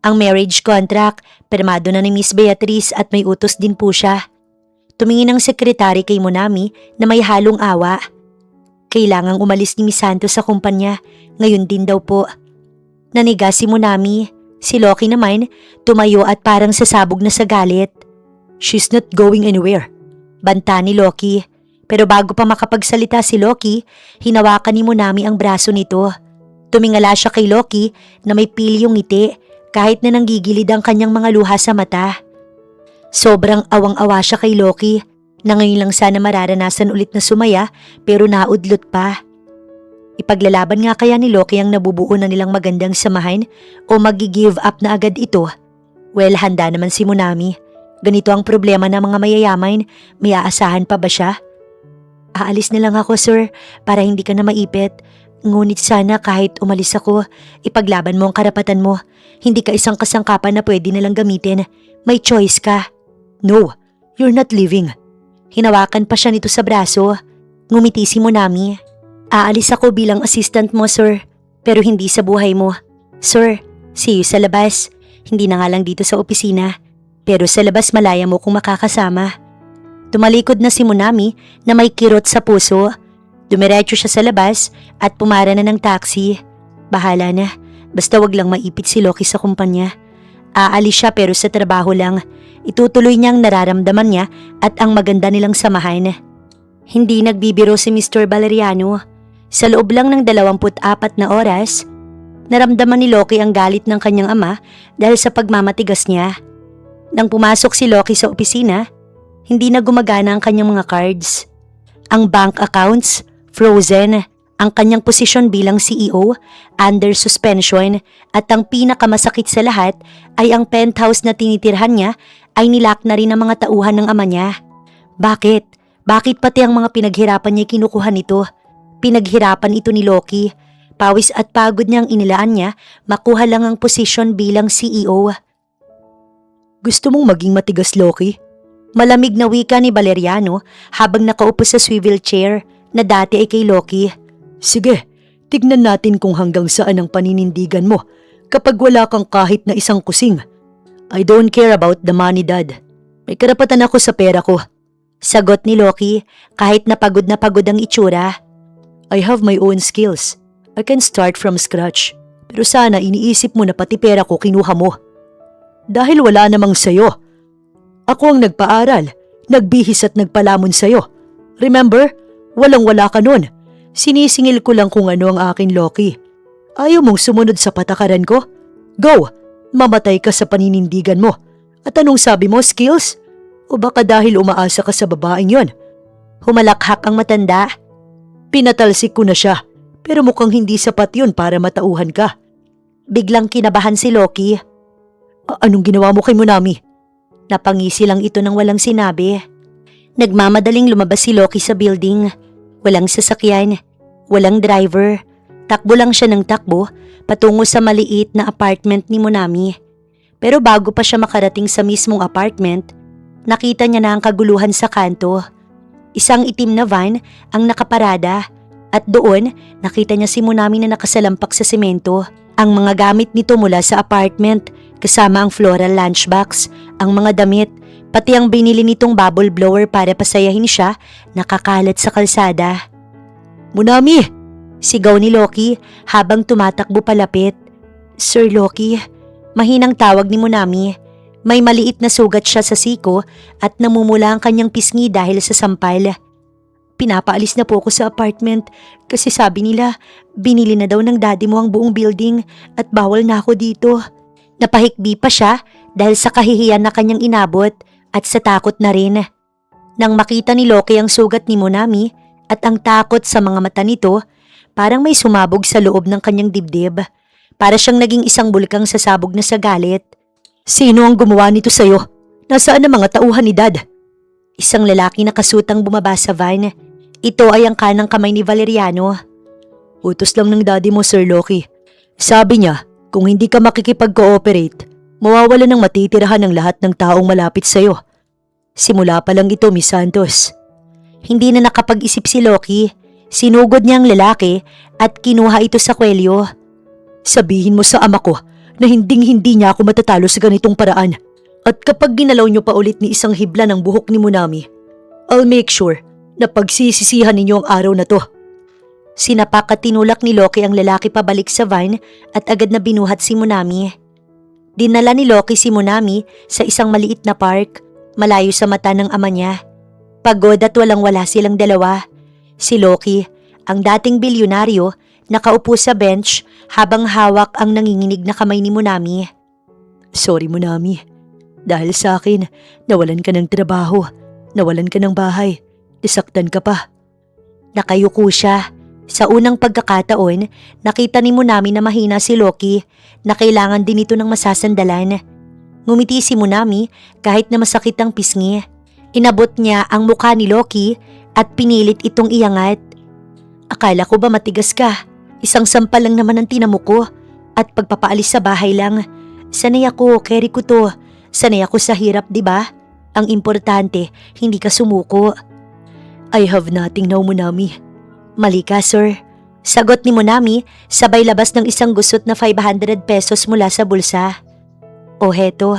Speaker 1: Ang marriage contract, pirmado na ni Miss Beatrice at may utos din po siya. Tumingin ang sekretary kay Monami na may halong awa. Kailangang umalis ni Miss Santos sa kumpanya, ngayon din daw po. Naniga si Monami. Si Loki naman, tumayo at parang sasabog na sa galit.
Speaker 2: She's not going anywhere.
Speaker 1: Banta ni Loki. Pero bago pa makapagsalita si Loki, hinawakan ni Monami ang braso nito. Tumingala siya kay Loki na may pilyong ngiti kahit na nanggigilid ang kanyang mga luha sa mata. Sobrang awang-awa siya kay Loki na ngayon lang sana mararanasan ulit na sumaya pero naudlot pa. Ipaglalaban nga kaya ni Loki ang nabubuo na nilang magandang samahan o magi-give up na agad ito? Well, handa naman si Monami. Ganito ang problema ng mga mayayaman, may aasahan pa ba siya? Aalis na lang ako, sir, para hindi ka na maipit. Ngunit sana kahit umalis ako, ipaglaban mo ang karapatan mo. Hindi ka isang kasangkapan na pwede nalang gamitin. May choice ka.
Speaker 2: No, you're not leaving.
Speaker 1: Hinawakan pa siya nito sa braso. Ngumiti si Monami. Aalis ako bilang assistant mo, sir. Pero hindi sa buhay mo. Sir, see you sa labas. Hindi na nga lang dito sa opisina. Pero sa labas malaya mo kung makakasama. Tumalikod na si Monami na may kirot sa puso. Dumiretso siya sa labas at pumara na ng taxi. Bahala na. Basta wag lang maipit si Loki sa kumpanya. Aalis siya pero sa trabaho lang. Itutuloy niya ang nararamdaman niya at ang maganda nilang samahan. Hindi nagbibiro si Mr. Valeriano. Sa loob lang ng 24 na oras, naramdaman ni Loki ang galit ng kanyang ama dahil sa pagmamatigas niya. Nang pumasok si Loki sa opisina, hindi na gumagana ang kanyang mga cards. Ang bank accounts, frozen. Ang kanyang posisyon bilang CEO, under suspension, at ang pinakamasakit sa lahat ay ang penthouse na tinitirhan niya ay nilak na rin ng mga tauhan ng ama niya. Bakit? Bakit pati ang mga pinaghirapan niya kinukuha nito? Pinaghirapan ito ni Loki. Pawis at pagod niyang inilaan niya, makuha lang ang posisyon bilang CEO.
Speaker 2: Gusto mong maging matigas, Loki?
Speaker 1: Malamig na wika ni Valeriano habang nakaupo sa swivel chair na dati ay kay Loki.
Speaker 2: Sige, tignan natin kung hanggang saan ang paninindigan mo kapag wala kang kahit na isang kusing. I don't care about the money, Dad. May karapatan ako sa pera ko.
Speaker 1: Sagot ni Loki kahit na pagod ang itsura.
Speaker 2: I have my own skills. I can start from scratch. Pero sana iniisip mo na pati pera ko kinuha mo. Dahil wala namang sayo. Ako ang nagpaaral, nagbihis at nagpalamon sayo. Remember? Walang-wala ka nun. Sinisingil ko lang kung ano ang akin, Loki. Ayaw mong sumunod sa patakaran ko? Go! Mamatay ka sa paninindigan mo. At anong sabi mo, skills? O baka dahil umaasa ka sa babaeng yon?
Speaker 1: Humalakhak ang matanda.
Speaker 2: Pinatalsik ko na siya, pero mukhang hindi sapat yun para matauhan ka.
Speaker 1: Biglang kinabahan si Loki.
Speaker 2: Anong ginawa mo kay Monami?
Speaker 1: Napangisi lang ito nang walang sinabi. Nagmamadaling lumabas si Loki sa building. Walang sasakyan, walang driver. Takbo lang siya ng takbo patungo sa maliit na apartment ni Monami. Pero bago pa siya makarating sa mismong apartment, nakita niya na ang kaguluhan sa kanto. Isang itim na van ang nakaparada at doon nakita niya si Monami na nakasalampak sa semento. Ang mga gamit nito mula sa apartment kasama ang floral lunchbox, ang mga damit, pati ang binili nitong bubble blower para pasayahin siya, nakakalat sa kalsada.
Speaker 2: Monami!
Speaker 1: Sigaw ni Loki habang tumatakbo palapit. Sir Loki, mahinang tawag ni Monami. May maliit na sugat siya sa siko at namumula ang kanyang pisngi dahil sa sampal. Pinapaalis na po ako sa apartment kasi sabi nila binili na daw ng daddy mo ang buong building at bawal na ako dito. Napahikbi pa siya dahil sa kahihiyan na kanyang inabot at sa takot na rin. Nang makita ni Loki ang sugat ni Monami at ang takot sa mga mata nito, parang may sumabog sa loob ng kanyang dibdib. Para siyang naging isang bulkang sasabog na sa galit.
Speaker 2: Sino ang gumawa nito sa'yo? Nasaan ang mga tauhan ni Dad?
Speaker 1: Isang lalaki na kasutang bumaba sa van. Ito ay ang kanang kamay ni Valeriano.
Speaker 2: Utos lang ng daddy mo, Sir Loki. Sabi niya, kung hindi ka makikipag-cooperate, mawawala ng matitirahan ng lahat ng taong malapit sa'yo. Simula pa lang ito, Miss Santos.
Speaker 1: Hindi na nakapag-isip si Loki. Sinugod niya ang lalaki at kinuha ito sa kwelyo.
Speaker 2: Sabihin mo sa ama ko na hinding-hindi niya ako matatalo sa ganitong paraan. At kapag ginalaw niyo pa ulit ni isang hibla ng buhok ni Munami, I'll make sure na pagsisisihan ninyo ang araw na to.
Speaker 1: Sinapak at tinulak ni Loki ang lalaki pabalik sa van at agad na binuhat si Munami. Dinala ni Loki si Munami sa isang maliit na park, malayo sa mata ng ama niya. Pagod at walang-wala silang dalawa. Si Loki, ang dating bilyonaryo, nakaupo sa bench habang hawak ang nanginginig na kamay ni Munami.
Speaker 2: Sorry, Munami. Dahil sa akin, nawalan ka ng trabaho, nawalan ka ng bahay, isaktan ka pa.
Speaker 1: Nakayuko siya. Sa unang pagkakataon, nakita ni Munami na mahina si Loki na kailangan din ito ng masasandalan. Ngumiti si Munami kahit na masakit ang pisngi. Inabot niya ang mukha ni Loki at pinilit itong iangat. Akala ko ba matigas ka? Isang sampal lang naman ang tinamo ko at pagpapaalis sa bahay lang. Sanay ako, carry ko to. Sanay ako sa hirap, di ba? Ang importante, hindi ka sumuko.
Speaker 2: I have nothing now, Munami.
Speaker 1: Mali ka, sir. Sagot ni Munami, sabay labas ng isang gusot na 500 pesos mula sa bulsa. O heto,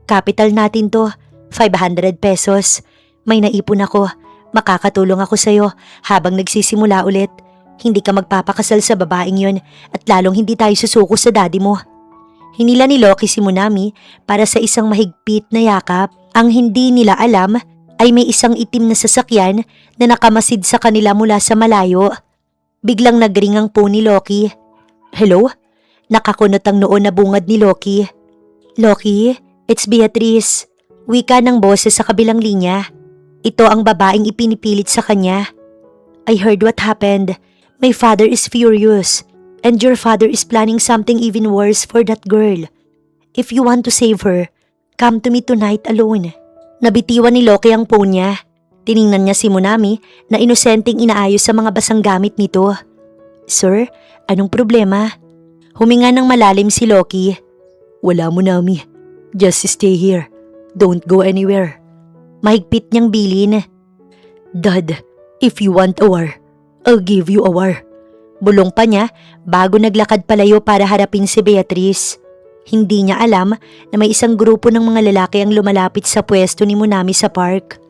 Speaker 1: capital natin to, 500 pesos. May naipon ako, makakatulong ako sa'yo habang nagsisimula ulit. Hindi ka magpapakasal sa babaeng yon at lalong hindi tayo susuko sa daddy mo. Hinila ni Loki si Munami para sa isang mahigpit na yakap. Ang hindi nila alam ay may isang itim na sasakyan na nakamasid sa kanila mula sa malayo. Biglang nagring ang phone ni Loki. Hello? Nakakunot ang noon na bungad ni Loki. Loki, it's Beatrice. Wika ng boses sa kabilang linya. Ito ang babaeng ipinipilit sa kanya. I heard what happened. My father is furious. And your father is planning something even worse for that girl. If you want to save her, come to me tonight alone. Nabitiwan ni Loki ang phone niya. Tiningnan niya si Munami na inosenteng inaayos sa mga basang gamit nito. Sir, anong problema? Huminga ng malalim si Loki.
Speaker 2: Wala, Munami. Just stay here. Don't go anywhere.
Speaker 1: Mahigpit niyang bilin.
Speaker 2: Dad, if you want a war, I'll give you a war.
Speaker 1: Bulong pa niya bago naglakad palayo para harapin si Beatrice. Hindi niya alam na may isang grupo ng mga lalaki ang lumalapit sa pwesto ni Munami sa park.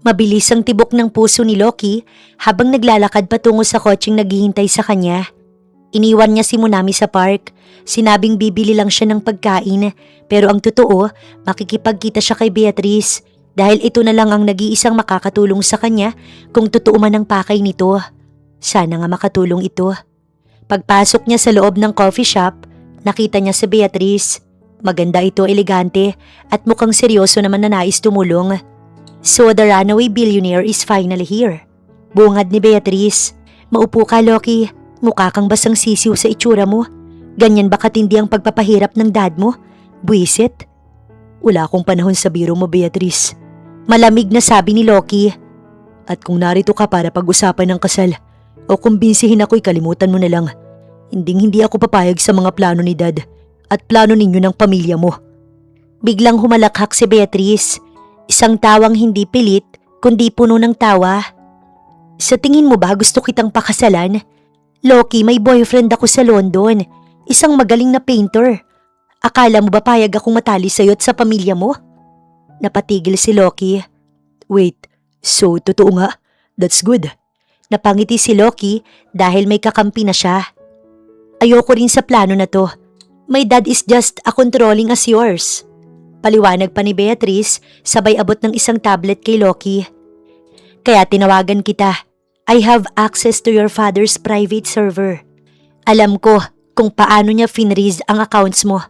Speaker 1: Mabilis ang tibok ng puso ni Loki habang naglalakad patungo sa kotseng naghihintay sa kanya. Iniwan niya si Munami sa park. Sinabing bibili lang siya ng pagkain pero ang totoo, makikipagkita siya kay Beatrice dahil ito na lang ang nag-iisang makakatulong sa kanya kung totoo man ang pakay nito. Sana nga makatulong ito. Pagpasok niya sa loob ng coffee shop, nakita niya si Beatrice. Maganda ito, elegante, at mukhang seryoso naman na nais tumulong. So the runaway billionaire is finally here. Bungad ni Beatrice. Maupo ka, Loki. Mukha kang basang sisiw sa itsura mo. Ganyan ba katindi ang pagpapahirap ng dad mo? Buisit?
Speaker 2: Wala akong panahon sa biro mo, Beatrice.
Speaker 1: Malamig na sabi ni Loki.
Speaker 2: At kung narito ka para pag-usapan ng kasal, o kumbinsihin ako'y kalimutan mo na lang. Hindi ako papayag sa mga plano ni Dad at plano ninyo ng pamilya mo.
Speaker 1: Biglang humalakhak si Beatrice. Isang tawang hindi pilit kundi puno ng tawa. Sa tingin mo ba gusto kitang pakasalan? Loki, may boyfriend ako sa London. Isang magaling na painter. Akala mo ba payag akong matali sa'yo at sa pamilya mo? Napatigil si Loki.
Speaker 2: Wait, so totoo nga? That's good.
Speaker 1: Napangiti si Loki dahil may kakampi na siya. Ayoko rin sa plano na to. My dad is just a controlling as yours. Paliwanag pa ni Beatrice sabay abot ng isang tablet kay Loki. Kaya tinawagan kita. I have access to your father's private server. Alam ko kung paano niya finreeze ang accounts mo.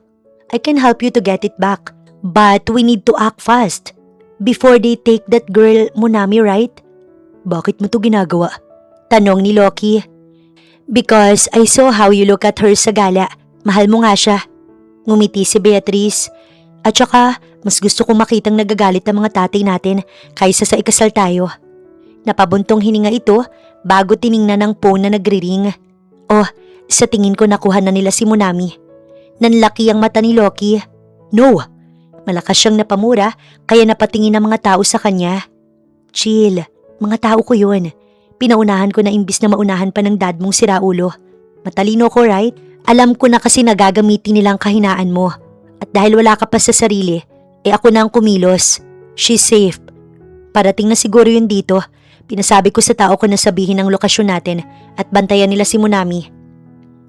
Speaker 1: I can help you to get it back. But we need to act fast. Before they take that girl, Munami, right?
Speaker 2: Bakit mo to ginagawa?
Speaker 1: Tanong ni Loki. Because I saw how you look at her sa gala. Mahal mo nga siya. Ngumiti si Beatrice. At saka, mas gusto kong makitang nagagalit ang mga tatay natin kaysa sa ikasal tayo. Napabuntong hininga ito bago tiningnan ng phone na nagri-ring. Oh, sa tingin ko nakuha na nila si Munami. Nanlaki ang mata ni Loki.
Speaker 2: No!
Speaker 1: Malakas siyang napamura kaya napatingin ang mga tao sa kanya. Chill, mga tao ko yun. Pinaunahan ko na imbis na maunahan pa ng dad mong siraulo. Matalino ko, right? Alam ko na kasi nagagamitin nilang kahinaan mo. At dahil wala ka pa sa sarili, ako na ang kumilos. She's safe. Parating na siguro yun dito. Pinasabi ko sa tao ko na sabihin ang lokasyon natin at bantayan nila si Munami.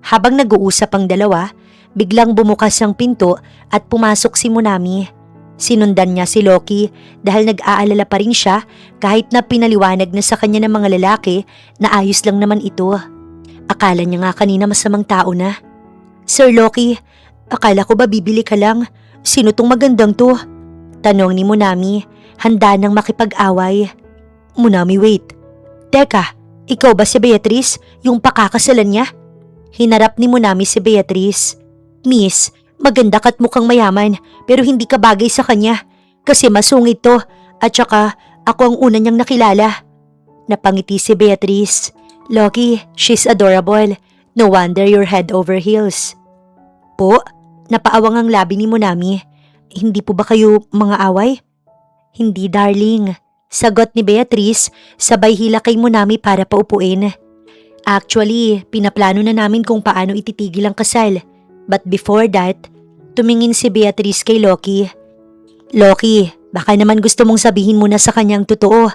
Speaker 1: Habang nag-uusap ang dalawa, biglang bumukas ang pinto at pumasok si Munami. Sinundan niya si Loki dahil nag-aalala pa rin siya kahit na pinaliwanag na sa kanya ng mga lalaki na ayos lang naman ito. Akala niya nga kanina masamang tao na. Sir Loki, akala ko ba bibili ka lang? Sino tong magandang to? Tanong ni Munami, handa nang makipag-away. Munami, wait. Teka, ikaw ba si Beatrice, yung pakakasalan niya? Hinarap ni Munami si Beatrice. Miss, maganda ka't mukhang mayaman pero hindi ka bagay sa kanya kasi masungit to at saka ako ang una niyang nakilala. Napangiti si Beatrice. Loki, she's adorable. No wonder you're head over heels. Po, napaawang ang labi ni Munami. Hindi po ba kayo mga away? Hindi, darling. Sagot ni Beatrice, sabay hila kay Munami para paupuin. Actually, pinaplano na namin kung paano ititigil ang kasal. But before that, tumingin si Beatrice kay Loki. Loki, baka naman gusto mong sabihin muna sa kanyang totoo.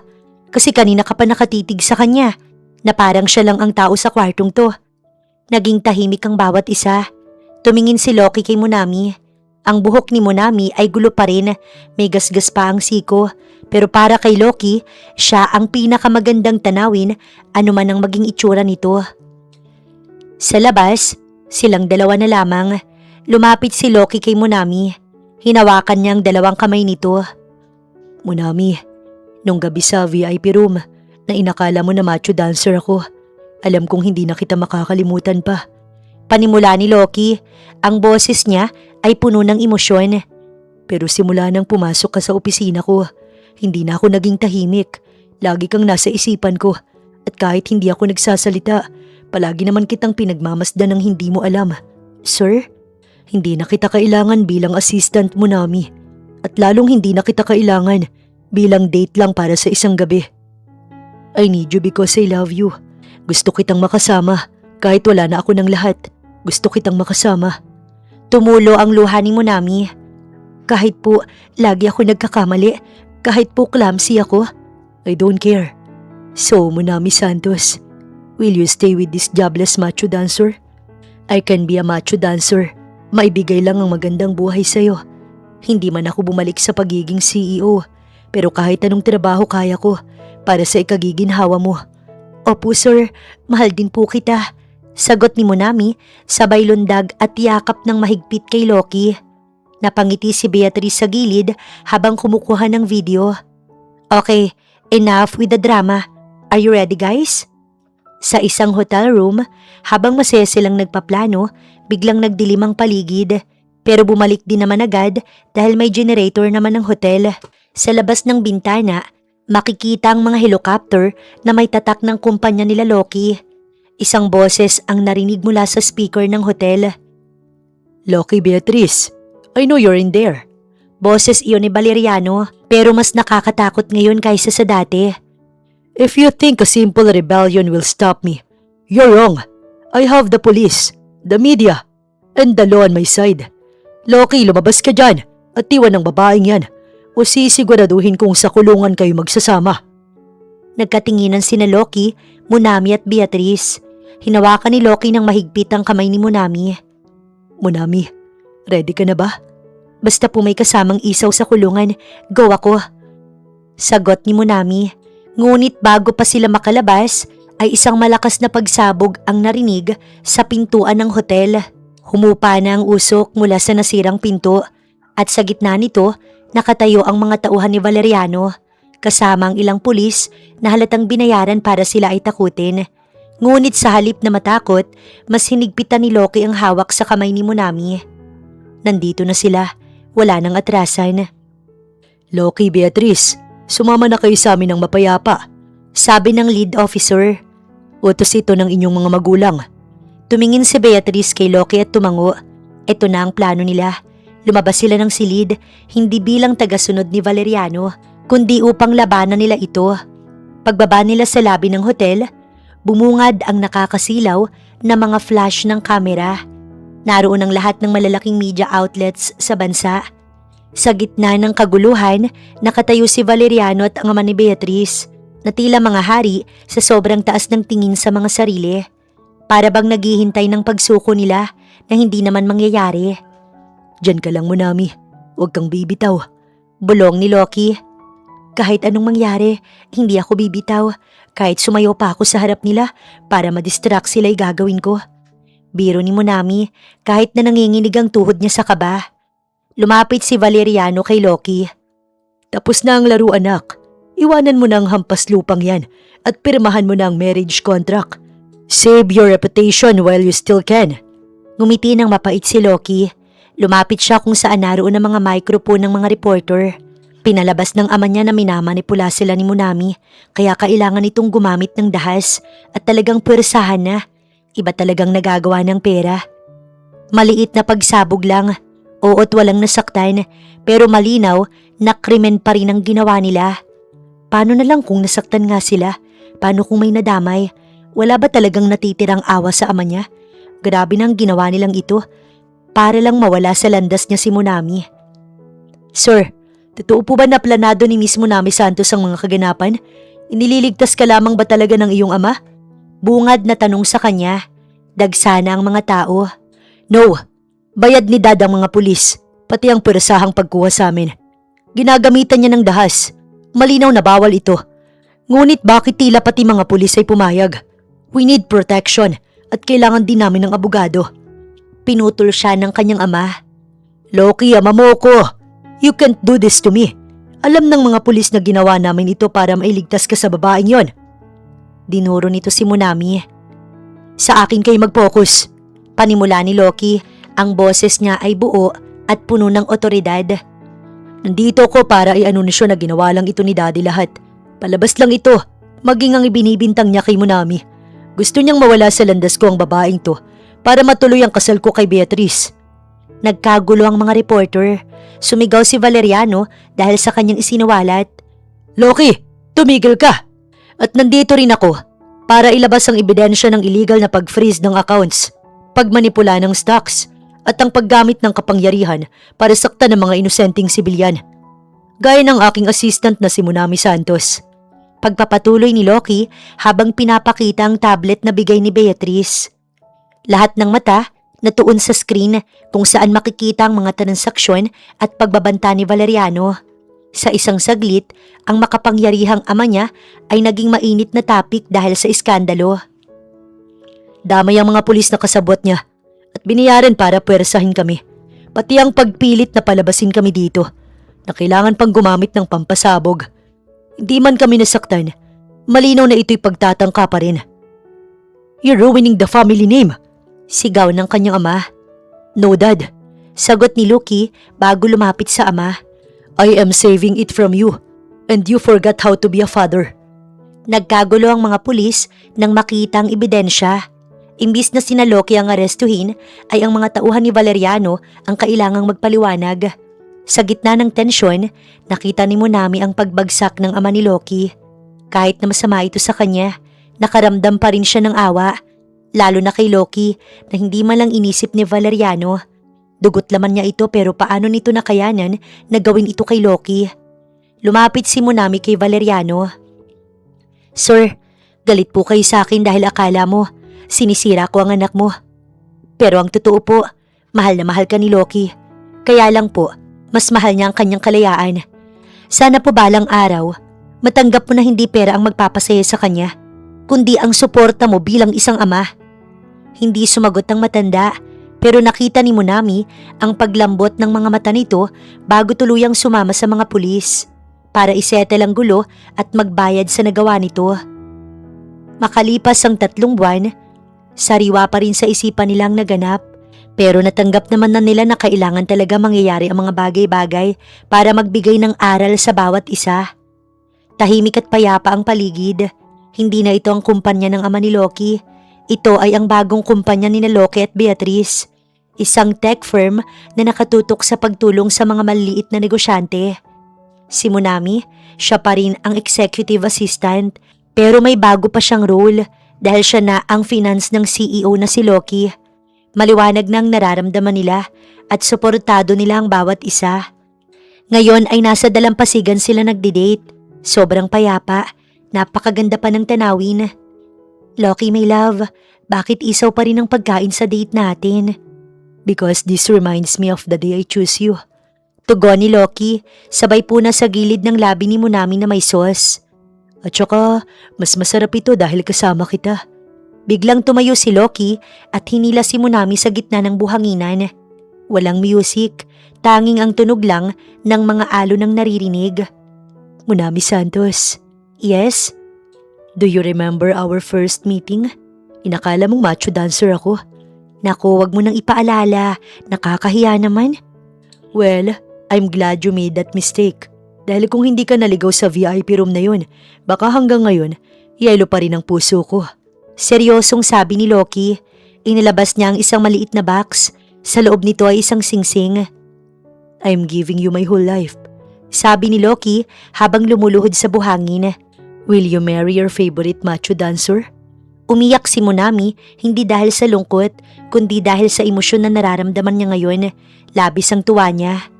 Speaker 1: Kasi kanina ka pa nakatitig sa kanya, na parang siya lang ang tao sa kwartong to. Naging tahimik ang bawat isa. Tumingin si Loki kay Munami. Ang buhok ni Munami ay gulo pa rin, may gasgas pa ang siko. Pero para kay Loki, siya ang pinakamagandang tanawin anuman ang maging itsura nito. Sa labas, silang dalawa na lamang. Lumapit si Loki kay Munami. Hinawakan niya ang dalawang kamay nito.
Speaker 2: Munami, nung gabi sa VIP room na inakala mo na macho dancer ako, alam kong hindi na kita makakalimutan pa.
Speaker 1: Panimula ni Loki, ang boses niya ay puno ng emosyon.
Speaker 2: Pero simula nang pumasok ka sa opisina ko, hindi na ako naging tahimik. Lagi kang nasa isipan ko. At kahit hindi ako nagsasalita, palagi naman kitang pinagmamasdan ng hindi mo alam.
Speaker 1: Sir?
Speaker 2: Hindi na kita kailangan bilang assistant mo, Nami. At lalong hindi na kita kailangan bilang date lang para sa isang gabi. I need you because I love you. Gusto kitang makasama. Kahit wala na ako ng lahat, gusto kitang makasama.
Speaker 1: Tumulo ang luha ni Munami. Kahit po lagi ako nagkakamali, kahit po clumsy ako,
Speaker 2: I don't care. So, Munami Santos, will you stay with this jobless macho dancer? I can be a macho dancer. Maibigay lang ang magandang buhay sa'yo. Hindi man ako bumalik sa pagiging CEO, pero kahit anong trabaho kaya ko para sa ikagiginhawa mo.
Speaker 1: Opo sir, mahal din po kita. Sagot ni Munami, sabay lundag at yakap ng mahigpit kay Loki. Napangiti si Beatrice sa gilid habang kumukuha ng video. Okay, enough with the drama. Are you ready guys? Sa isang hotel room, habang masaya silang nagpaplano, biglang nagdilim ang paligid. Pero bumalik din naman agad dahil may generator naman ng hotel. Sa labas ng bintana, makikita ang mga helicopter na may tatak ng kumpanya nila Loki. Isang boses ang narinig mula sa speaker ng hotel.
Speaker 2: Loki, Beatrice, I know you're in there.
Speaker 1: Boses iyon ni Valeriano, pero mas nakakatakot ngayon kaysa sa dati.
Speaker 2: If you think a simple rebellion will stop me, you're wrong. I have the police, the media, and the law on my side. Loki, lumabas ka dyan at iwan ng babaeng yan o sisiguraduhin kung sa kulungan kayo magsasama.
Speaker 1: Nagkatinginan sina Loki, Munami at Beatrice. Hinawakan ni Loki ng mahigpit ang kamay ni Munami.
Speaker 2: Munami, ready ka na ba?
Speaker 1: Basta po may kasamang isaw sa kulungan, go ako. Sagot ni Munami. Ngunit bago pa sila makalabas, ay isang malakas na pagsabog ang narinig sa pintuan ng hotel. Humupa na ang usok mula sa nasirang pinto at sa gitna nito nakatayo ang mga tauhan ni Valeriano kasama ang ilang pulis na halatang binayaran para sila ay takutin. Ngunit sa halip na matakot, mas hinigpitan ni Loki ang hawak sa kamay ni Munami. Nandito na sila, wala nang atrasan.
Speaker 2: Loki, Beatrice, sumama na kayo sa amin ng mapayapa,
Speaker 1: sabi ng lead officer.
Speaker 2: Utos ito ng inyong mga magulang.
Speaker 1: Tumingin si Beatrice kay Loki at tumango. Ito na ang plano nila. Lumabas sila ng silid, hindi bilang tagasunod ni Valeriano, kundi upang labanan nila ito. Pagbaba nila sa labi ng hotel, bumungad ang nakakasilaw na mga flash ng kamera. Naroon ang lahat ng malalaking media outlets sa bansa. Sa gitna ng kaguluhan, nakatayo si Valeriano at ang ama ni Beatrice, na tila mga hari sa sobrang taas ng tingin sa mga sarili. Para bang naghihintay ng pagsuko nila na hindi naman mangyayari.
Speaker 2: Diyan ka lang, Monami. Huwag kang bibitaw.
Speaker 1: Bulong ni Loki. Kahit anong mangyari, hindi ako bibitaw. Kahit sumayo pa ako sa harap nila para madistract sila'y gagawin ko. Biro ni Monami, kahit na nanginginig ang tuhod niya sa kaba. Lumapit si Valeriano kay Loki.
Speaker 2: Tapos na ang laro, anak. Iwanan mo na ang hampas lupang yan at pirmahan mo na ang marriage contract. Save your reputation while you still can.
Speaker 1: Ngumiti ng mapait si Loki. Lumapit siya kung saan naroon ang mga microphone ng mga reporter. Pinalabas ng ama niya na minamanipula sila ni Monami, kaya kailangan itong gumamit ng dahas at talagang pwersahan na. Iba talagang nagagawa ng pera. Maliit na pagsabog lang, oo't walang nasaktan, pero malinaw na krimen pa rin ang ginawa nila. Paano na lang kung nasaktan nga sila? Paano kung may nadamay? Wala ba talagang natitirang awa sa ama niya? Grabe na ang ginawa nilang ito. Para lang mawala sa landas niya si Monami.
Speaker 2: Sir, totoo po ba na planado ni Miss Monami Santos ang mga kaganapan? Inililigtas ka lamang ba talaga ng iyong ama?
Speaker 1: Bungad na tanong sa kanya. Dagsana ang mga tao.
Speaker 2: No, bayad ni Dad ang mga pulis, pati ang pwersahang pagkuha sa amin. Ginagamitan niya ng dahas. Malinaw na bawal ito. Ngunit bakit tila pati mga pulis ay pumayag? We need protection at kailangan din namin ng abogado.
Speaker 1: Pinutol siya ng kanyang ama.
Speaker 2: Loki, ama mo ko. You can't do this to me. Alam ng mga pulis na ginawa namin ito para mailigtas ka sa babaeng yon.
Speaker 1: Dinuro nito si Monami.
Speaker 2: Sa akin kayo mag-focus.
Speaker 1: Panimula ni Loki, ang boses niya ay buo at puno ng otoridad.
Speaker 2: Nandito ko para i-anunsyo na ginawa lang ito ni Daddy lahat. Palabas lang ito, maging ang ibinibintang niya kay Monami. Gusto niyang mawala sa landas ko ang babaeng to para matuloy ang kasal ko kay Beatrice.
Speaker 1: Nagkagulo ang mga reporter. Sumigaw si Valeriano dahil sa kanyang isinawalat.
Speaker 2: Loki, tumigil ka! At nandito rin ako para ilabas ang ebidensya ng illegal na pag-freeze ng accounts, pagmanipula ng stocks, at ang paggamit ng kapangyarihan para saktan ng mga inosenteng sibilyan. Gaya ng aking assistant na si Monami Santos.
Speaker 1: Pagpapatuloy ni Loki habang pinapakita ang tablet na bigay ni Beatrice. Lahat ng mata natuon sa screen kung saan makikita ang mga transaksyon at pagbabanta ni Valeriano. Sa isang saglit, ang makapangyarihang ama niya ay naging mainit na topic dahil sa iskandalo.
Speaker 2: Damay ang mga pulis na kasabot niya at binayaran para pwersahin kami. Pati ang pagpilit na palabasin kami dito na kailangan pang gumamit ng pampasabog. Hindi man kami nasaktan, malinaw na ito'y pagtatangka pa rin. You're ruining the family name.
Speaker 1: Sigaw ng kanyang ama.
Speaker 2: No, Dad.
Speaker 1: Sagot ni Loki bago lumapit sa ama.
Speaker 2: I am saving it from you, and you forgot how to be a father.
Speaker 1: Nagkagulo ang mga pulis nang makita ang ebidensya. Imbis na sina Loki ang arestuhin, ay ang mga tauhan ni Valeriano ang kailangang magpaliwanag. Sa gitna ng tensyon, nakita ni Monami ang pagbagsak ng ama ni Loki. Kahit na masama ito sa kanya, nakaramdam pa rin siya ng awa. Lalo na kay Loki na hindi man lang inisip ni Valeriano. Dugot laman niya ito pero paano nito nakayanan na gawin ito kay Loki? Lumapit si Monami kay Valeriano. Sir, galit po kayo sa akin dahil akala mo sinisira ko ang anak mo. Pero ang totoo po, mahal na mahal ka ni Loki. Kaya lang po, mas mahal niya ang kanyang kalayaan. Sana po balang araw, matanggap mo na hindi pera ang magpapasaya sa kanya, kundi ang suporta mo bilang isang ama. Hindi sumagot ang matanda, pero nakita ni Monami ang paglambot ng mga mata nito bago tuluyang sumama sa mga pulis para isettle ang gulo at magbayad sa nagawa nito. Makalipas ang 3 buwan, sariwa pa rin sa isipan nilang naganap, pero natanggap naman na nila na kailangan talaga mangyayari ang mga bagay-bagay para magbigay ng aral sa bawat isa. Tahimik at payapa ang paligid. Hindi na ito ang kumpanya ng ama ni Loki. Ito ay ang bagong kumpanya ni na Loki at Beatrice, isang tech firm na nakatutok sa pagtulong sa mga maliliit na negosyante. Si Munami, siya pa rin ang executive assistant pero may bago pa siyang role dahil siya na ang finance ng CEO na si Loki. Maliwanag na ang nararamdaman nila at suportado nila ang bawat isa. Ngayon ay nasa dalampasigan sila nagdi-date. Sobrang payapa, napakaganda pa ng tanawin. Loki, my love, bakit isaw pa rin ang pagkain sa date natin?
Speaker 2: Because this reminds me of the day I choose you.
Speaker 1: Tugon ni Loki, sabay po na sa gilid ng labi ni Munami na may sauce.
Speaker 2: At saka, mas masarap ito dahil kasama kita.
Speaker 1: Biglang tumayo si Loki at hinila si Munami sa gitna ng buhanginan. Walang music, tanging ang tunog lang ng mga alon ng naririnig.
Speaker 2: Munami Santos.
Speaker 1: Yes?
Speaker 2: Do you remember our first meeting? Inakala mong macho dancer ako.
Speaker 1: Naku, wag mo nang ipaalala. Nakakahiya naman.
Speaker 2: Well, I'm glad you made that mistake. Dahil kung hindi ka naligaw sa VIP room na yun, baka hanggang ngayon, yelo pa rin ang puso ko.
Speaker 1: Seryosong sabi ni Loki. Inilabas niya ang isang maliit na box. Sa loob nito ay isang singsing.
Speaker 2: I'm giving you my whole life.
Speaker 1: Sabi ni Loki habang lumuluhod sa buhangin.
Speaker 2: Will you marry your favorite macho dancer?
Speaker 1: Umiyak si Munami hindi dahil sa lungkot, kundi dahil sa emosyon na nararamdaman niya ngayon. Labis ang tuwa niya.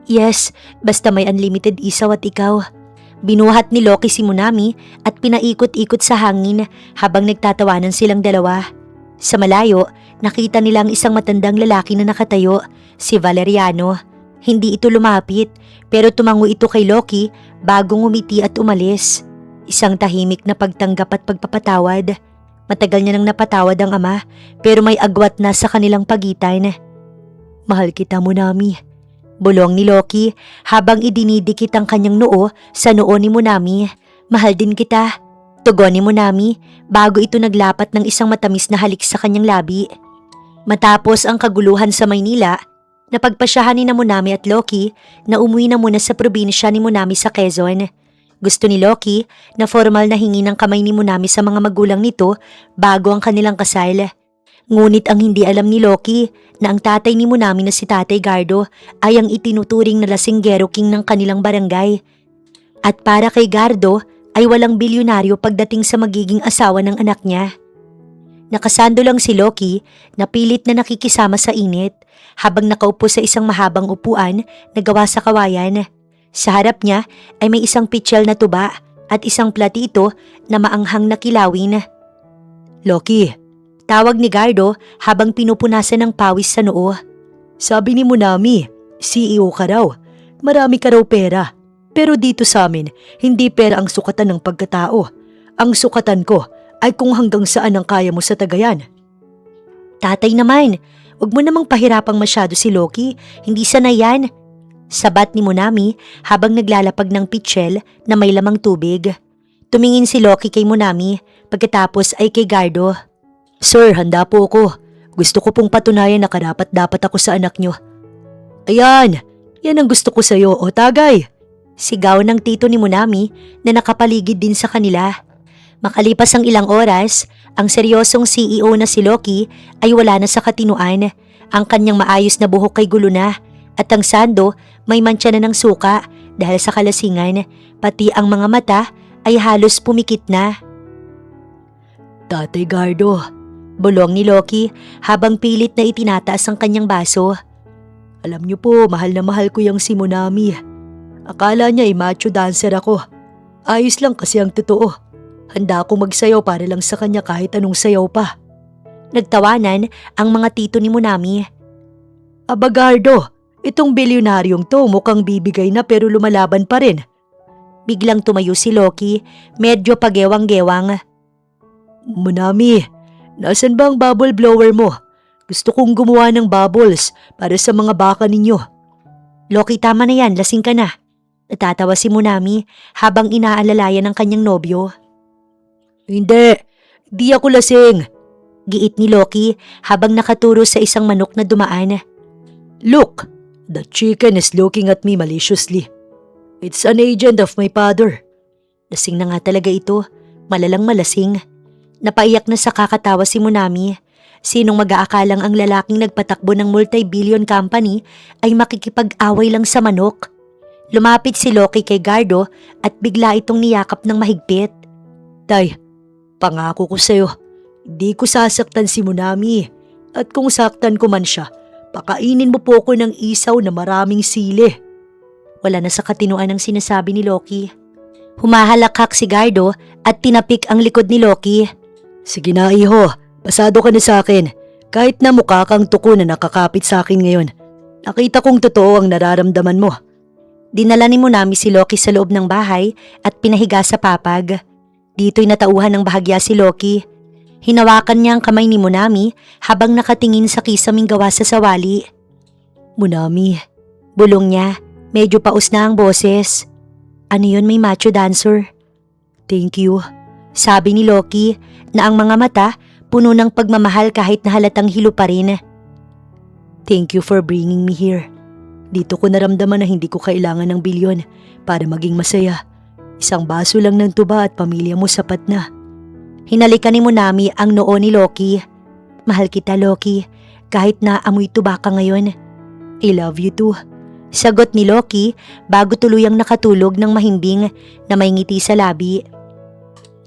Speaker 1: Yes, basta may unlimited isaw at ikaw. Binuhat ni Loki si Munami at pinaikot-ikot sa hangin habang nagtatawanan silang dalawa. Sa malayo, nakita nilang isang matandang lalaki na nakatayo, si Valeriano. Hindi ito lumapit, pero tumango ito kay Loki bago ngumiti at umalis. Isang tahimik na pagtanggap at pagpapatawad. Matagal niya nang napatawad ang ama, pero may agwat na sa kanilang pagitan.
Speaker 2: Mahal kita, Munami.
Speaker 1: Bulong ni Loki habang idinidikit ang kanyang noo sa noo ni Munami. Mahal din kita. Tugon ni Munami bago ito naglapat ng isang matamis na halik sa kanyang labi. Matapos ang kaguluhan sa Maynila, napagpasyahan ni na Munami at Loki na umuwi na muna sa probinsya ni Munami sa Quezon. Gusto ni Loki na formal na hingi ng kamay ni Munami sa mga magulang nito bago ang kanilang kasal. Ngunit ang hindi alam ni Loki na ang tatay ni Munami na si Tatay Gardo ay ang itinuturing na lasinggero king ng kanilang barangay. At para kay Gardo ay walang bilyonaryo pagdating sa magiging asawa ng anak niya. Nakasando lang si Loki na pilit na nakikisama sa init habang nakaupo sa isang mahabang upuan na gawa sa kawayan. Sa harap niya ay may isang pitsyal na tuba at isang platito na maanghang na kilawin.
Speaker 2: Loki,
Speaker 1: tawag ni Gardo habang pinupunasan ng pawis sa noo.
Speaker 2: Sabi ni Munami, CEO ka raw. Marami ka raw pera. Pero dito sa amin, hindi pera ang sukatan ng pagkatao. Ang sukatan ko ay kung hanggang saan ang kaya mo sa Tagayan.
Speaker 1: Tatay naman, wag mo namang pahirapang masyado si Loki. Hindi sanay yan. Sabat ni Munami habang naglalapag ng pitchel na may lamang tubig. Tumingin si Loki kay Munami pagkatapos ay kay Gardo.
Speaker 2: Sir, handa po ako. Gusto ko pong patunayan na karapat-dapat ako sa anak nyo. Ayan, yan ang gusto ko sa'yo, o tagay.
Speaker 1: Sigaw ng tito ni Munami na nakapaligid din sa kanila. Makalipas ang ilang oras, ang seryosong CEO na si Loki ay wala na sa katinuan. Ang kanyang maayos na buhok ay gulo na at ang sando may mantsa na ng suka dahil sa kalasingan, pati ang mga mata ay halos pumikit na.
Speaker 2: Tatay Gardo,
Speaker 1: bulong ni Loki habang pilit na itinataas ang kanyang baso.
Speaker 2: Alam niyo po, mahal na mahal ko yung si Munami. Akala niya ay macho dancer ako. Ayos lang kasi ang totoo. Handa akong magsayaw para lang sa kanya kahit anong sayaw pa.
Speaker 1: Nagtawanan ang mga tito ni Munami.
Speaker 2: Aba Gardo, itong bilyonaryong to mukhang bibigay na pero lumalaban pa rin.
Speaker 1: Biglang tumayo si Loki, medyo pagewang-gewang.
Speaker 2: Munami, nasan ba ang bubble blower mo? Gusto kong gumawa ng bubbles para sa mga baka ninyo.
Speaker 1: Loki, tama na yan, lasing ka na. Natatawa si Munami habang inaalalayan ng kanyang nobyo.
Speaker 2: Hindi ako lasing.
Speaker 1: Giit ni Loki habang nakaturo sa isang manok na dumaan.
Speaker 2: Look, the chicken is looking at me maliciously. It's an agent of my father.
Speaker 1: Lasing na nga talaga ito, malalang malasing. Napaiyak na sa kakatawa si Munami. Sinong mag-aakalang ang lalaking nagpatakbo ng multi-billion company ay makikipag-away lang sa manok? Lumapit si Loki kay Gardo at bigla itong niyakap ng mahigpit.
Speaker 2: Tay, pangako ko sa'yo, hindi ko sasaktan si Munami. At kung saktan ko man siya, pakainin mo po ko ng isaw na maraming sili.
Speaker 1: Wala na sa katinuan ang sinasabi ni Loki. Humahalakhak si Gardo at tinapik ang likod ni Loki.
Speaker 2: Sige na iho, pasado ka na sa akin. Kahit na mukha kang tuko na nakakapit sa akin ngayon. Nakita kong totoo ang nararamdaman mo.
Speaker 1: Dinala ni Munami si Loki sa loob ng bahay at pinahiga sa papag. Dito'y natauhan ng bahagya si Loki. Hinawakan niya ang kamay ni Munami habang nakatingin sa kisaming gawa sa sawali.
Speaker 2: Munami,
Speaker 1: Bulong niya, medyo paus na ang boses. Ano yun, may macho dancer?
Speaker 2: thank you.
Speaker 1: Sabi ni Loki na ang mga mata puno ng pagmamahal kahit na halatang hilo pa rin.
Speaker 2: Thank you for bringing me here. Dito ko naramdaman na hindi ko kailangan ng bilyon para maging masaya. Isang baso lang ng tuba at pamilya mo sapat na.
Speaker 1: Hinalikan ni Munami ang noo ni Loki. Mahal kita, Loki, kahit na amoy tuba ka ngayon.
Speaker 2: I love you too.
Speaker 1: Sagot ni Loki bago tuluyang nakatulog ng mahimbing na may ngiti sa labi.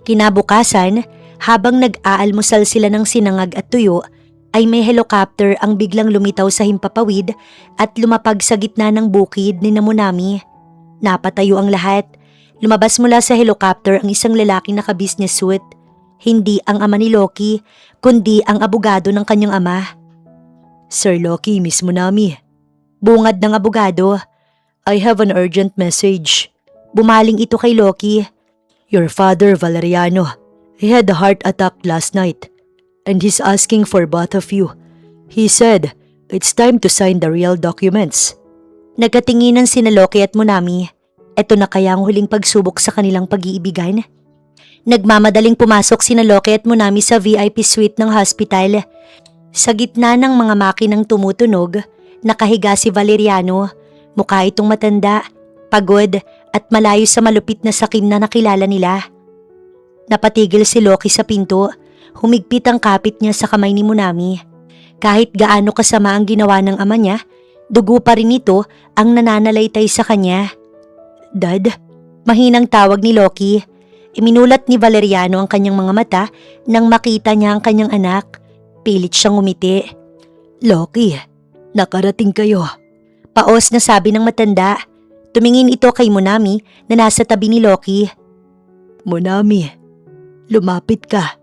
Speaker 1: Kinabukasan, habang nag-aalmusal sila ng sinangag at tuyo, ay may helicopter ang biglang lumitaw sa himpapawid at lumapag sa gitna ng bukid ni Munami. Napatayo ang lahat. Lumabas mula sa helicopter ang isang lalaking naka-business suit. Hindi ang ama ni Loki, kundi ang abogado ng kanyang ama.
Speaker 2: Sir Loki, Miss Munami.
Speaker 1: Bungad ng abogado.
Speaker 2: I have an urgent message.
Speaker 1: Bumaling ito kay Loki.
Speaker 2: Your father, Valeriano, he had a heart attack last night. And he's asking for both of you. He said, it's time to sign the real documents.
Speaker 1: Nagkatinginan sina Loki at Munami. Ito na kaya ang huling pagsubok sa kanilang pag-iibigan? Nagmamadaling pumasok sina Loki at Munami sa VIP suite ng hospital. Sa gitna ng mga makinang tumutunog, nakahiga si Valeriano. Mukha itong matanda, pagod at malayo sa malupit na sakim na nakilala nila. Napatigil si Loki sa pinto. Humigpit ang kapit niya sa kamay ni Munami. Kahit gaano kasama ang ginawa ng ama niya, dugo pa rin ito ang nananalaytay sa kanya.
Speaker 2: Dad?
Speaker 1: Mahinang tawag ni Loki. Iminulat ni Valeriano ang kanyang mga mata nang makita niya ang kanyang anak. Pilit siyang umiti.
Speaker 2: Loki, nakarating kayo.
Speaker 1: Paos na sabi ng matanda. Tumingin ito kay Munami na nasa tabi ni Loki.
Speaker 2: Munami, lumapit ka.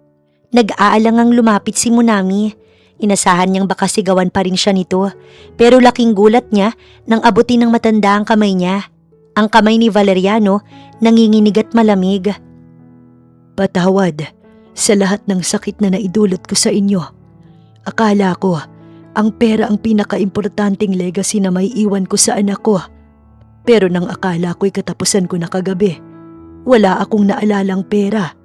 Speaker 1: Nag-aalangang lumapit si Munami. Inasahan niyang baka sigawan pa rin siya nito, pero laking gulat niya nang abutin ng matanda ang kamay niya. Ang kamay ni Valeriano nanginginig at malamig.
Speaker 2: Patawad sa lahat ng sakit na naidulot ko sa inyo. Akala ko, ang pera ang pinaka-importanting legacy na may iwan ko sa anak ko. Pero nang akala ko'y katapusan ko na kagabi, wala akong naalalang pera.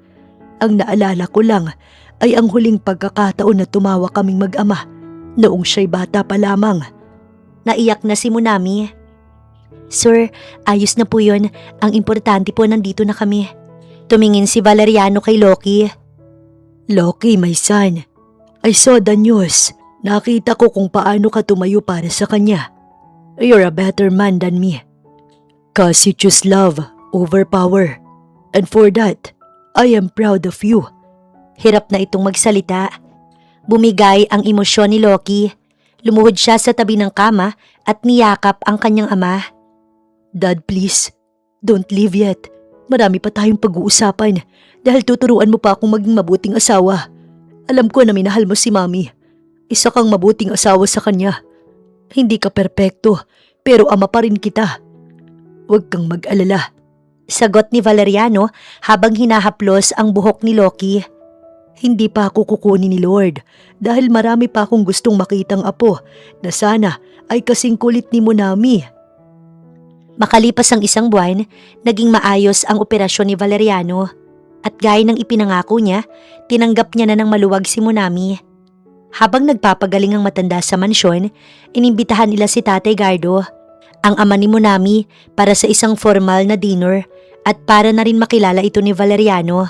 Speaker 2: Ang naalala ko lang ay ang huling pagkakataon na tumawa kaming mag-ama noong siya'y bata pa lamang.
Speaker 1: Naiyak na si Munami. Sir, ayos na po yun. Ang importante po nandito na kami. Tumingin si Valeriano kay Loki.
Speaker 2: Loki, my son. I saw the news. Nakita ko kung paano ka tumayo para sa kanya. You're a better man than me. Cause you choose love over power. And for that, I am proud of you.
Speaker 1: Hirap na itong magsalita. Bumigay ang emosyon ni Loki. Lumuhod siya sa tabi ng kama at niyakap ang kanyang ama.
Speaker 2: Dad, please, don't leave yet. Marami pa tayong pag-uusapan dahil tuturuan mo pa akong maging mabuting asawa. Alam ko na minahal mo si Mami. Isa kang mabuting asawa sa kanya. Hindi ka perpekto, pero ama pa rin kita. Huwag kang mag-alala.
Speaker 1: Sagot ni Valeriano habang hinahaplos ang buhok ni Loki.
Speaker 2: Hindi pa ako kukunin ni Lord dahil marami pa akong gustong makitang apo na sana ay kasing kulit ni Munami.
Speaker 1: Makalipas ang isang buwan, naging maayos ang operasyon ni Valeriano. At gaya ng ipinangako niya, tinanggap niya na ng maluwag si Munami. Habang nagpapagaling ang matanda sa mansyon, inimbitahan nila si Tatay Gardo, ang ama ni Munami, para sa isang formal na dinner at para na rin makilala ito ni Valeriano.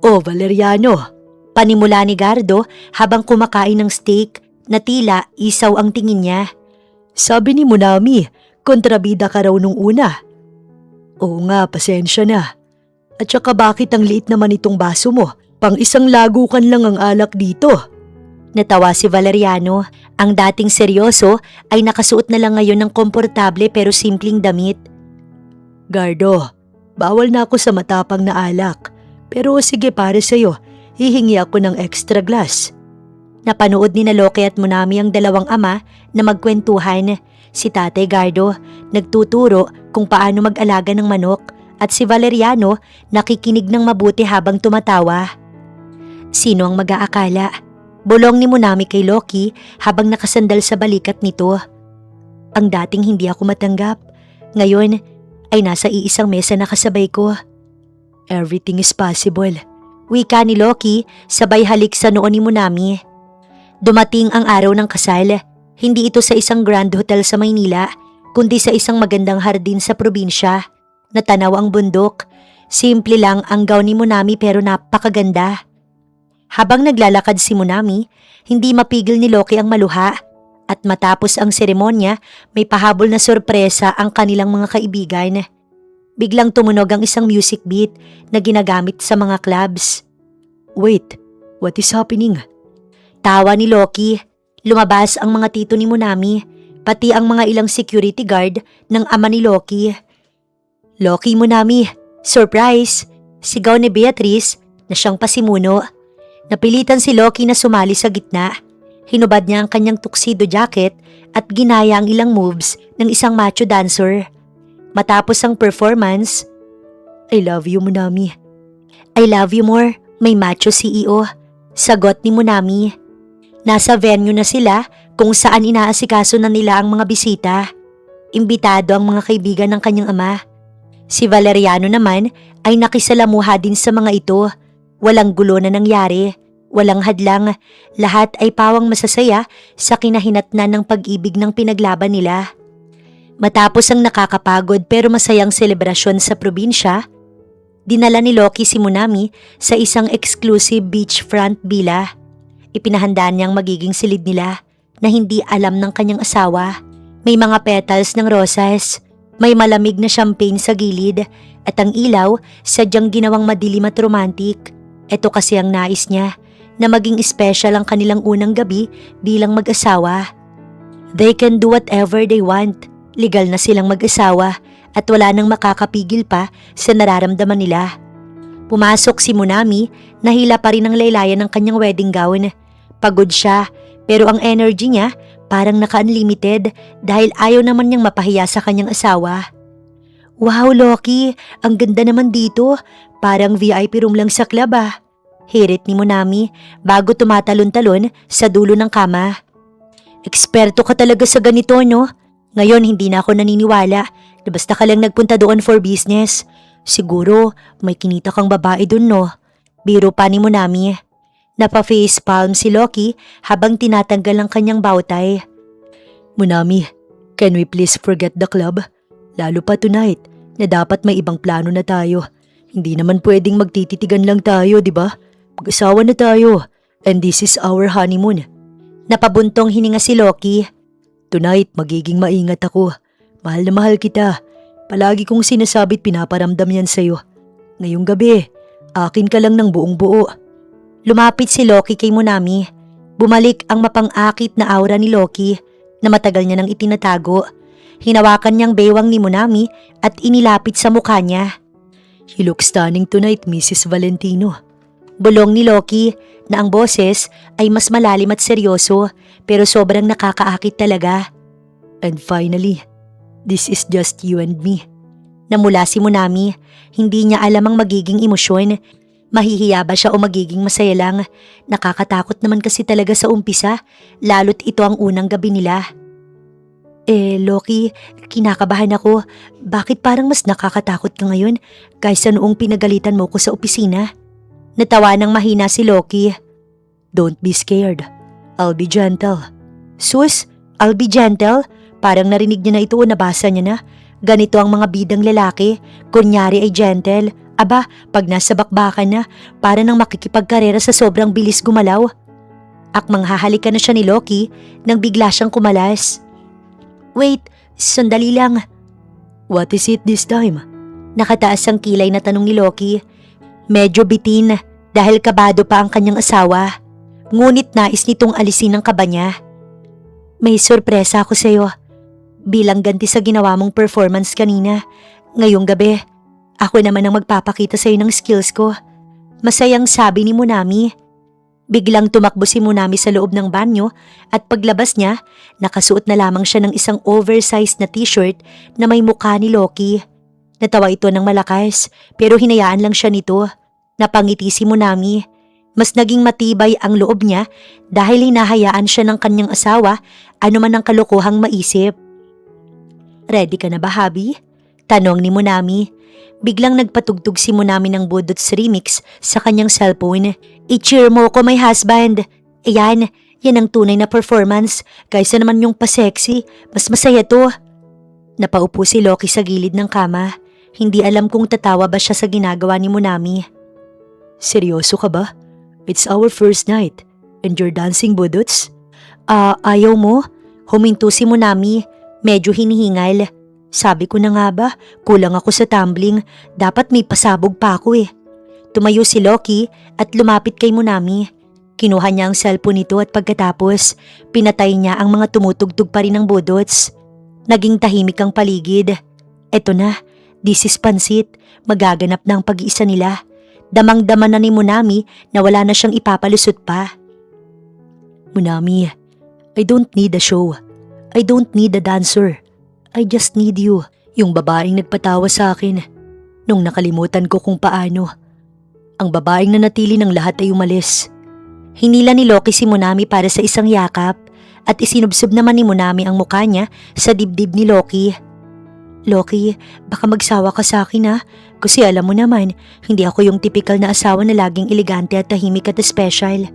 Speaker 2: Oh, Valeriano,
Speaker 1: Panimula ni Gardo habang kumakain ng steak na tila isaw ang tingin niya.
Speaker 2: sabi ni Munami, kontrabida ka raw nung una. Oo nga, pasensya na. At saka bakit ang liit naman itong baso mo? Pang isang lagukan lang ang alak dito.
Speaker 1: Natawa si Valeriano. Ang dating seryoso ay nakasuot na lang ngayon ng komportable pero simpleng damit.
Speaker 2: Gardo, bawal na ako sa matapang na alak. Pero sige, para sa'yo, hihingi ako ng extra glass.
Speaker 1: Napanood ni Loki at Munami ang dalawang ama na magkwentuhan. Si Tatay Gardo nagtuturo kung paano mag-alaga ng manok at si Valeriano nakikinig ng mabuti habang tumatawa. Sino ang mag-aakala? Bulong ni Munami kay Loki habang nakasandal sa balikat nito. Ang dating hindi ako matanggap, ngayon ay nasa iisang mesa na kasabay ko.
Speaker 2: Everything is possible.
Speaker 1: Wika ni Loki sabay halik sa noo ni Munami. Dumating ang araw ng kasal. Hindi ito sa isang grand hotel sa Maynila, kundi sa isang magandang hardin sa probinsya. Natanaw ang bundok. Simple lang ang gown ni Munami pero napakaganda. Habang naglalakad si Munami, hindi mapigil ni Loki ang maluha. At matapos ang seremonya, may pahabol na sorpresa ang kanilang mga kaibigan. Biglang tumunog ang isang music beat na ginagamit sa mga clubs.
Speaker 2: Wait, what is happening?
Speaker 1: Tawa ni Loki. Lumabas ang mga tito ni Munami, pati ang mga ilang security guard ng ama ni Loki. Loki, Munami, surprise! Sigaw ni Beatrice na siyang pasimuno. Napilitan si Loki na sumali sa gitna. Hinubad niya ang kanyang tuxedo jacket at ginaya ang ilang moves ng isang macho dancer. Matapos ang performance,
Speaker 2: I love you, Munami.
Speaker 1: I love you more, may macho CEO. Sagot ni Munami. Nasa venue na sila kung saan inaasikaso na nila ang mga bisita. Imbitado ang mga kaibigan ng kanyang ama. Si Valeriano naman ay nakisalamuha din sa mga ito. Walang gulo na nangyari, walang hadlang, lahat ay pawang masasaya sa kinahinatnan ng pag-ibig ng pinaglaban nila. Matapos ang nakakapagod pero masayang selebrasyon sa probinsya, dinala ni Loki si Munami sa isang exclusive beachfront villa. Ipinahandaan niyang magiging silid nila na hindi alam ng kanyang asawa. May mga petals ng rosas, may malamig na champagne sa gilid at ang ilaw sadyang ginawang madilim at romantic. Ito kasi ang nais niya, na maging special ang kanilang unang gabi bilang mag-asawa. They can do whatever they want. Legal na silang mag-asawa at wala nang makakapigil pa sa nararamdaman nila. Pumasok si Munami, nahila pa rin ang laylayan ng kanyang wedding gown. Pagod siya, pero ang energy niya parang naka-unlimited dahil ayaw naman niyang mapahiya sa kanyang asawa. Wow, Loki, ang ganda naman dito. Parang VIP room lang sa club ah. Hirit ni Munami bago tumatalon-talon sa dulo ng kama. Eksperto ka talaga sa ganito, no? Ngayon hindi na ako naniniwala na basta ka lang nagpunta doon for business. Siguro may kinita kang babae doon, no? Biro pa ni Munami. Napa-facepalm si Loki habang tinatanggal ang kanyang bawtay.
Speaker 2: Munami, can we please forget the club? Lalo pa tonight na dapat may ibang plano na tayo. Hindi naman pwedeng magtititigan lang tayo, di ba? Mag-asawa na tayo and this is our honeymoon.
Speaker 1: Napabuntong hininga si Loki.
Speaker 2: Tonight magiging maingat ako. Mahal na mahal kita. Palagi kong sinasabi't pinaparamdam yan sa'yo. Ngayong gabi, akin ka lang ng buong buo.
Speaker 1: Lumapit si Loki kay Munami. Bumalik ang mapang-akit na aura ni Loki na matagal niya nang itinatago. Hinawakan niyang bewang ni Munami at inilapit sa mukha niya.
Speaker 2: You look stunning tonight, Mrs. Valentino.
Speaker 1: Bulong ni Loki na ang boses ay mas malalim at seryoso pero sobrang nakakaakit talaga.
Speaker 2: And finally, this is just you and me.
Speaker 1: Namula si Munami, hindi niya alam ang magiging emosyon. Mahihiya ba siya o magiging masaya lang? Nakakatakot naman kasi talaga sa umpisa, lalo't ito ang unang gabi nila. Loki, kinakabahan ako. Bakit parang mas nakakatakot ka ngayon kaysa noong pinagalitan mo ko sa opisina? Natawa ng mahina si Loki.
Speaker 2: Don't be scared. I'll be gentle.
Speaker 1: Sus, I'll be gentle? Parang narinig niya na ito o nabasa niya na. Ganito ang mga bidang lalaki, kunyari ay gentle Aba, pag nasa bakbakan na, para nang makikipagkarera sa sobrang bilis gumalaw. Akmang hahalikan na siya ni Loki nang bigla siyang kumalas. Wait, sandali lang.
Speaker 2: What is it this time?
Speaker 1: Nakataas ang kilay na tanong ni Loki. Medyo bitin dahil kabado pa ang kanyang asawa. Ngunit nais nitong alisin ang kaba niya. May sorpresa ako sa'yo. Bilang ganti sa ginawa mong performance kanina, ngayong gabi, ako naman ang magpapakita sa'yo ng skills ko. Masayang sabi ni Munami. Biglang tumakbo si Munami sa loob ng banyo at paglabas niya, nakasuot na lamang siya ng isang oversized na t-shirt na may mukha ni Loki. Natawa ito ng malakas pero hinayaan lang siya nito. Napangiti si Munami. Mas naging matibay ang loob niya dahil hinahayaan siya ng kanyang asawa ano man ang kalokohang maisip. Ready ka na ba, Habi? Tanong ni Munami. Biglang nagpatugtog si Munami ng Budots remix sa kanyang cellphone. I-cheer mo ko, my husband. Ayan, yan ang tunay na performance. Kaysa naman yung pa-sexy, mas masaya to. Napaupo si Loki sa gilid ng kama. Hindi alam kung tatawa ba siya sa ginagawa ni Munami.
Speaker 2: Seryoso ka ba? It's our first night. And you're dancing, Budots?
Speaker 1: Ayaw mo? Huminto si Munami. Medyo hinihingal. Sabi ko na nga ba, kulang ako sa tumbling. Dapat may pasabog pa ako eh. Tumayo si Loki at lumapit kay Munami. Kinuha niya ang cellphone nito at pagkatapos, pinatay niya ang mga tumutugtog pa rin ng Budots. Naging tahimik ang paligid. Eto na, this is pansit. Magaganap na ang pag-iisa nila. Damang-dama na ni Munami na wala na siyang ipapalusot pa.
Speaker 2: Munami, I don't need a show. I don't need a dancer. I just need you. Yung babaeng nagpatawa sa akin nung nakalimutan ko kung paano. Ang babaeng nanatili ng lahat ay umalis.
Speaker 1: Hinila ni Loki si Munami para sa isang yakap at isinubsob naman ni Munami ang mukha niya sa dibdib ni Loki. Loki, baka magsawa ka sa akin ha? Kasi alam mo naman, hindi ako yung typical na asawa na laging elegante at tahimik at special.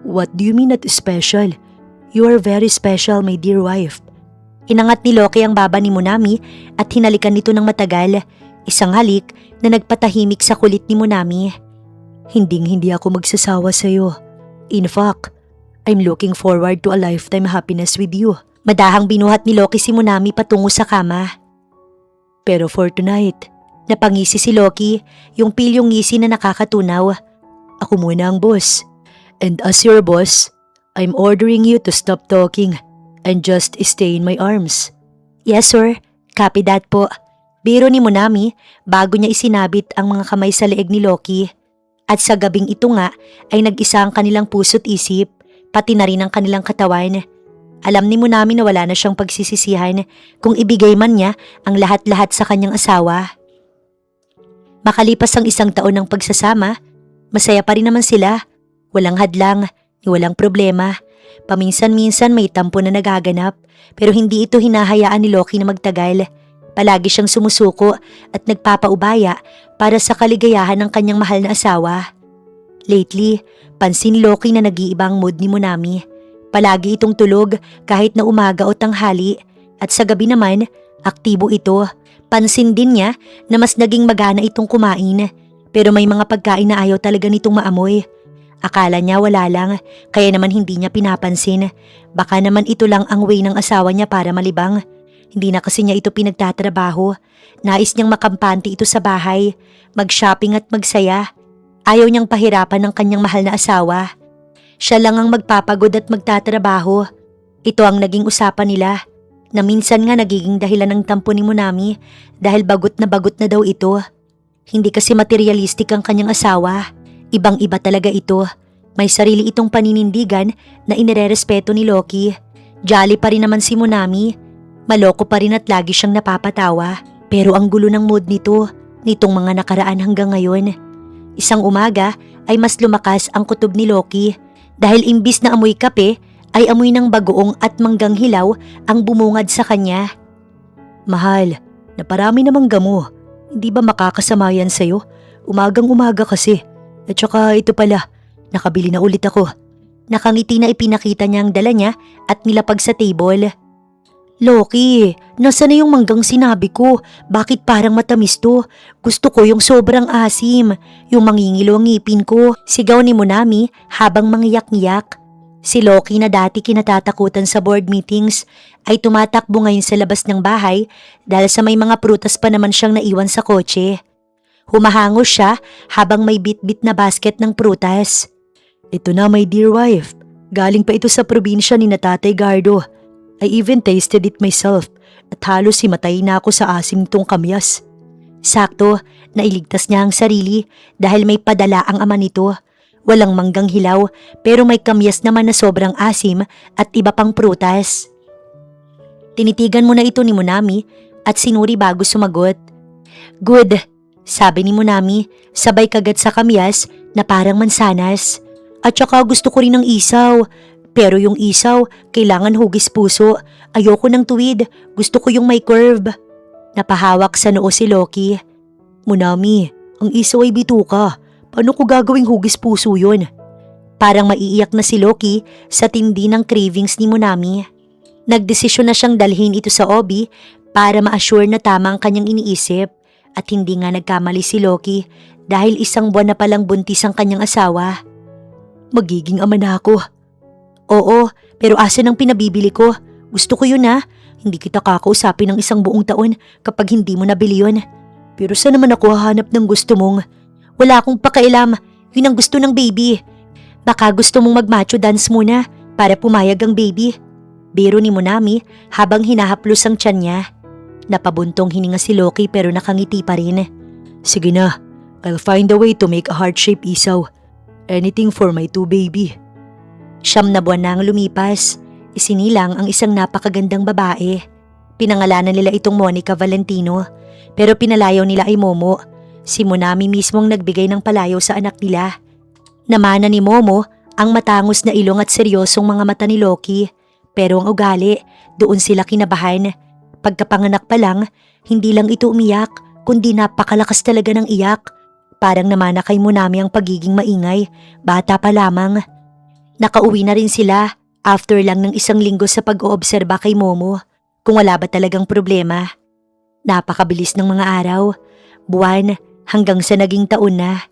Speaker 2: What do you mean at special? You are very special, my dear wife.
Speaker 1: Inangat ni Loki ang baba ni Munami at hinalikan nito ng matagal. Isang halik na nagpatahimik sa kulit ni Munami.
Speaker 2: Hinding-hindi ako magsasawa sa'yo. In fact, I'm looking forward to a lifetime happiness with you.
Speaker 1: Madahang binuhat ni Loki si Munami patungo sa kama.
Speaker 2: Pero for tonight,
Speaker 1: napangisi si Loki, yung pilyong ngisi na nakakatunaw.
Speaker 2: Ako muna ang boss. And as your boss, I'm ordering you to stop talking and just stay in my arms.
Speaker 1: Yes sir, copy that po. Biro ni Munami bago niya isinabit ang mga kamay sa leeg ni Loki. At sa gabing ito nga ay nag-isa ang kanilang puso't isip, pati na rin ang kanilang katawan. Alam ni Munami na wala na siyang pagsisisihan kung ibigay man niya ang lahat-lahat sa kanyang asawa. Makalipas ang 1 taon ng pagsasama, masaya pa rin naman sila. Walang hadlang, walang problema. Paminsan-minsan may tampo na nagaganap pero hindi ito hinahayaan ni Loki na magtagal. Palagi siyang sumusuko at nagpapaubaya para sa kaligayahan ng kanyang mahal na asawa. Lately, pansin Loki na nag-iiba ang mood ni Munami. Palagi itong tulog kahit na umaga o tanghali at sa gabi naman, aktibo ito. Pansin din niya na mas naging magana itong kumain pero may mga pagkain na ayaw talaga nitong maamoy. Akala niya wala lang, kaya naman hindi niya pinapansin. Baka naman ito lang ang way ng asawa niya para malibang. Hindi na kasi niya ito pinagtatrabaho. Nais niyang makampante ito sa bahay, mag-shopping at magsaya. Ayaw niyang pahirapan ng kanyang mahal na asawa. Siya lang ang magpapagod at magtatrabaho. Ito ang naging usapan nila, na minsan nga nagiging dahilan ng tampo ni Munami dahil bagot na daw ito. Hindi kasi materialistic ang kanyang asawa. Ibang-iba talaga ito. May sarili itong paninindigan na inirerespeto ni Loki. Jolly pa rin naman si Munami. Maloko pa rin at lagi siyang napapatawa. Pero ang gulo ng mood nitong mga nakaraan hanggang ngayon. Isang umaga ay mas lumakas ang kutob ni Loki dahil imbis na amoy kape ay amoy ng bagoong at manggang hilaw ang bumungad sa kanya.
Speaker 2: Mahal, naparami namang gamo. Hindi ba makakasama yan sa'yo? Umagang-umaga kasi. At saka ito pala, nakabili na ulit ako.
Speaker 1: Nakangiti na ipinakita niya ang dala niya at nilapag sa table. Loki, nasa na yung manggang sinabi ko? Bakit parang matamis to? Gusto ko yung sobrang asim, yung mangingilo ang ngipin ko. Sigaw ni Monami habang mangiyak-ngiyak. Si Loki na dati kinatatakutan sa board meetings ay tumatakbo ngayon sa labas ng bahay dahil sa may mga prutas pa naman siyang naiwan sa kotse. Humahango siya habang may bit-bit na basket ng prutas.
Speaker 2: Ito na, my dear wife. Galing pa ito sa probinsya ni na Tatay Gardo. I even tasted it myself at halos himatay na ako sa asim nitong kamyas.
Speaker 1: Sakto, nailigtas niya ang sarili dahil may padala ang ama nito. Walang manggang hilaw pero may kamyas naman na sobrang asim at iba pang prutas. Tinitigan mo na ito ni Monami at sinuri bago sumagot. Good, sabi ni Monami, sabay kagat sa kamyas na parang mansanas. At saka gusto ko rin ng isaw. Pero yung isaw, kailangan hugis puso. Ayoko ng tuwid, gusto ko yung may curve. Napahawak sa noo si Loki.
Speaker 2: Monami, ang isaw ay bituka. Paano ko gagawing hugis puso yun?
Speaker 1: Parang maiiyak na si Loki sa tindi ng cravings ni Monami. Nagdesisyon na siyang dalhin ito sa Obi para ma-assure na tama ang kanyang iniisip. At hindi nga nagkamali si Loki dahil 1 buwan na palang buntis ang kanyang asawa.
Speaker 2: Magiging ama na ako.
Speaker 1: Oo, pero asan ang pinabibili ko? Gusto ko yun ha. Hindi kita kakausapin ng 1 buong taon kapag hindi mo nabili yun.
Speaker 2: Pero saan naman ako hahanap ng gusto mong?
Speaker 1: Wala akong pakailam. Yun ang gusto ng baby. Baka gusto mong mag-macho dance muna para pumayag ang baby. Biro ni Monami habang hinahaplos ang tiyan niya. Napabuntong hininga si Loki pero nakangiti pa rin.
Speaker 2: Sige na, I'll find a way to make a heart-shaped isaw. Anything for my 2 baby.
Speaker 1: 9 na buwan na ang lumipas. Isinilang ang isang napakagandang babae. Pinangalanan nila itong Monica Valentino, pero pinalayaw nila ay Momo. Si Monami mismo ang nagbigay ng palayaw sa anak nila. Namana ni Momo ang matangos na ilong at seryosong mga mata ni Loki. Pero ang ugali, doon sila kinabahan. Pagkapanganak pa lang, hindi lang ito umiyak, kundi napakalakas talaga ng iyak. Parang namana kay Monami ang pagiging maingay, bata pa lamang. Nakauwi na rin sila after lang ng 1 linggo sa pag-oobserba kay Momo kung wala ba talagang problema. Napakabilis ng mga araw, buwan hanggang sa naging taon na.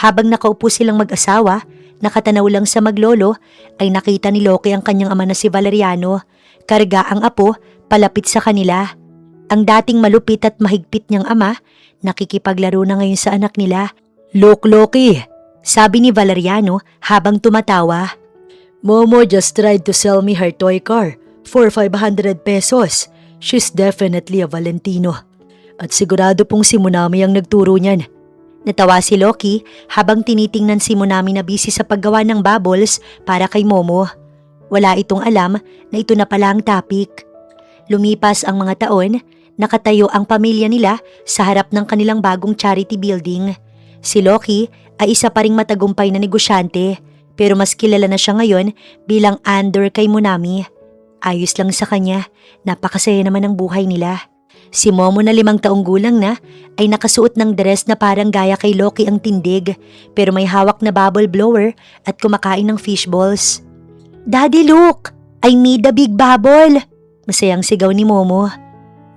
Speaker 1: Habang nakaupo silang mag-asawa, nakatanaw lang sa maglolo ay nakita ni Loki ang kanyang ama na si Valeriano, karga ang apo palapit sa kanila. Ang dating malupit at mahigpit niyang ama, nakikipaglaro na ngayon sa anak nila.
Speaker 2: Look, Loki,
Speaker 1: sabi ni Valeriano habang tumatawa.
Speaker 2: Momo just tried to sell me her toy car for 500 pesos. She's definitely a Valentino. At sigurado pong si Monami ang nagturo niyan.
Speaker 1: Natawa si Loki habang tinitingnan si Monami na busy sa paggawa ng bubbles para kay Momo. Wala itong alam na ito na pala ang topic. Lumipas ang mga taon, nakatayo ang pamilya nila sa harap ng kanilang bagong charity building. Si Loki ay isa pa ring matagumpay na negosyante pero mas kilala na siya ngayon bilang under kay Monami. Ayos lang sa kanya, napakasaya naman ang buhay nila. Si Momo na 5 taong gulang na ay nakasuot ng dress na parang gaya kay Loki ang tindig pero may hawak na bubble blower at kumakain ng fishballs. Daddy, look! I made a big bubble! Masayang sigaw ni Momo.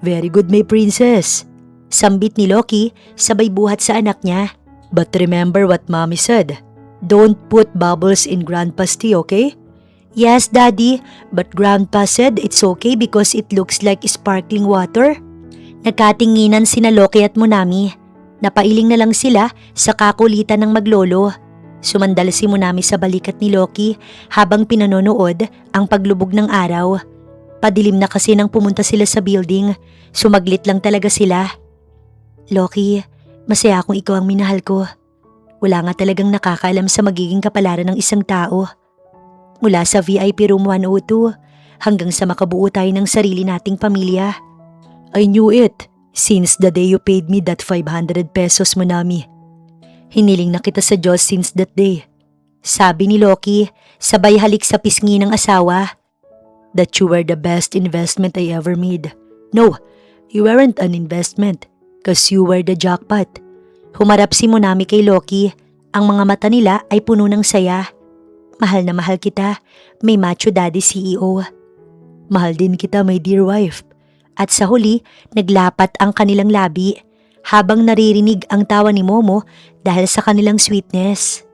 Speaker 2: Very good, my princess.
Speaker 1: Sambit ni Loki sabay buhat sa anak niya.
Speaker 2: But remember what Mommy said. Don't put bubbles in Grandpa's tea, okay?
Speaker 1: Yes, Daddy, but Grandpa said it's okay because it looks like sparkling water. Nagkatinginan sina Loki at Monami. Napailing na lang sila sa kakulitan ng maglolo. Sumandal si Monami sa balikat ni Loki habang pinanonood ang paglubog ng araw. Padilim na kasi nang pumunta sila sa building. Sumaglit lang talaga sila. Loki, masaya akong ikaw ang minahal ko. Wala nga talagang nakakaalam sa magiging kapalaran ng isang tao. Mula sa VIP room 102 hanggang sa makabuo tayo ng sarili nating pamilya.
Speaker 2: I knew it since the day you paid me that 500 pesos, Monami.
Speaker 1: Hiniling na kita sa Diyos since that day. Sabi ni Loki, sabay halik sa pisngi ng asawa.
Speaker 2: That you were the best investment I ever made. No, you weren't an investment because you were the jackpot.
Speaker 1: Humarap si Monami kay Loki. Ang mga mata nila ay puno ng saya. Mahal na mahal kita, may macho daddy CEO.
Speaker 2: Mahal din kita, my dear wife.
Speaker 1: At sa huli, naglapat ang kanilang labi habang naririnig ang tawa ni Momo dahil sa kanilang sweetness.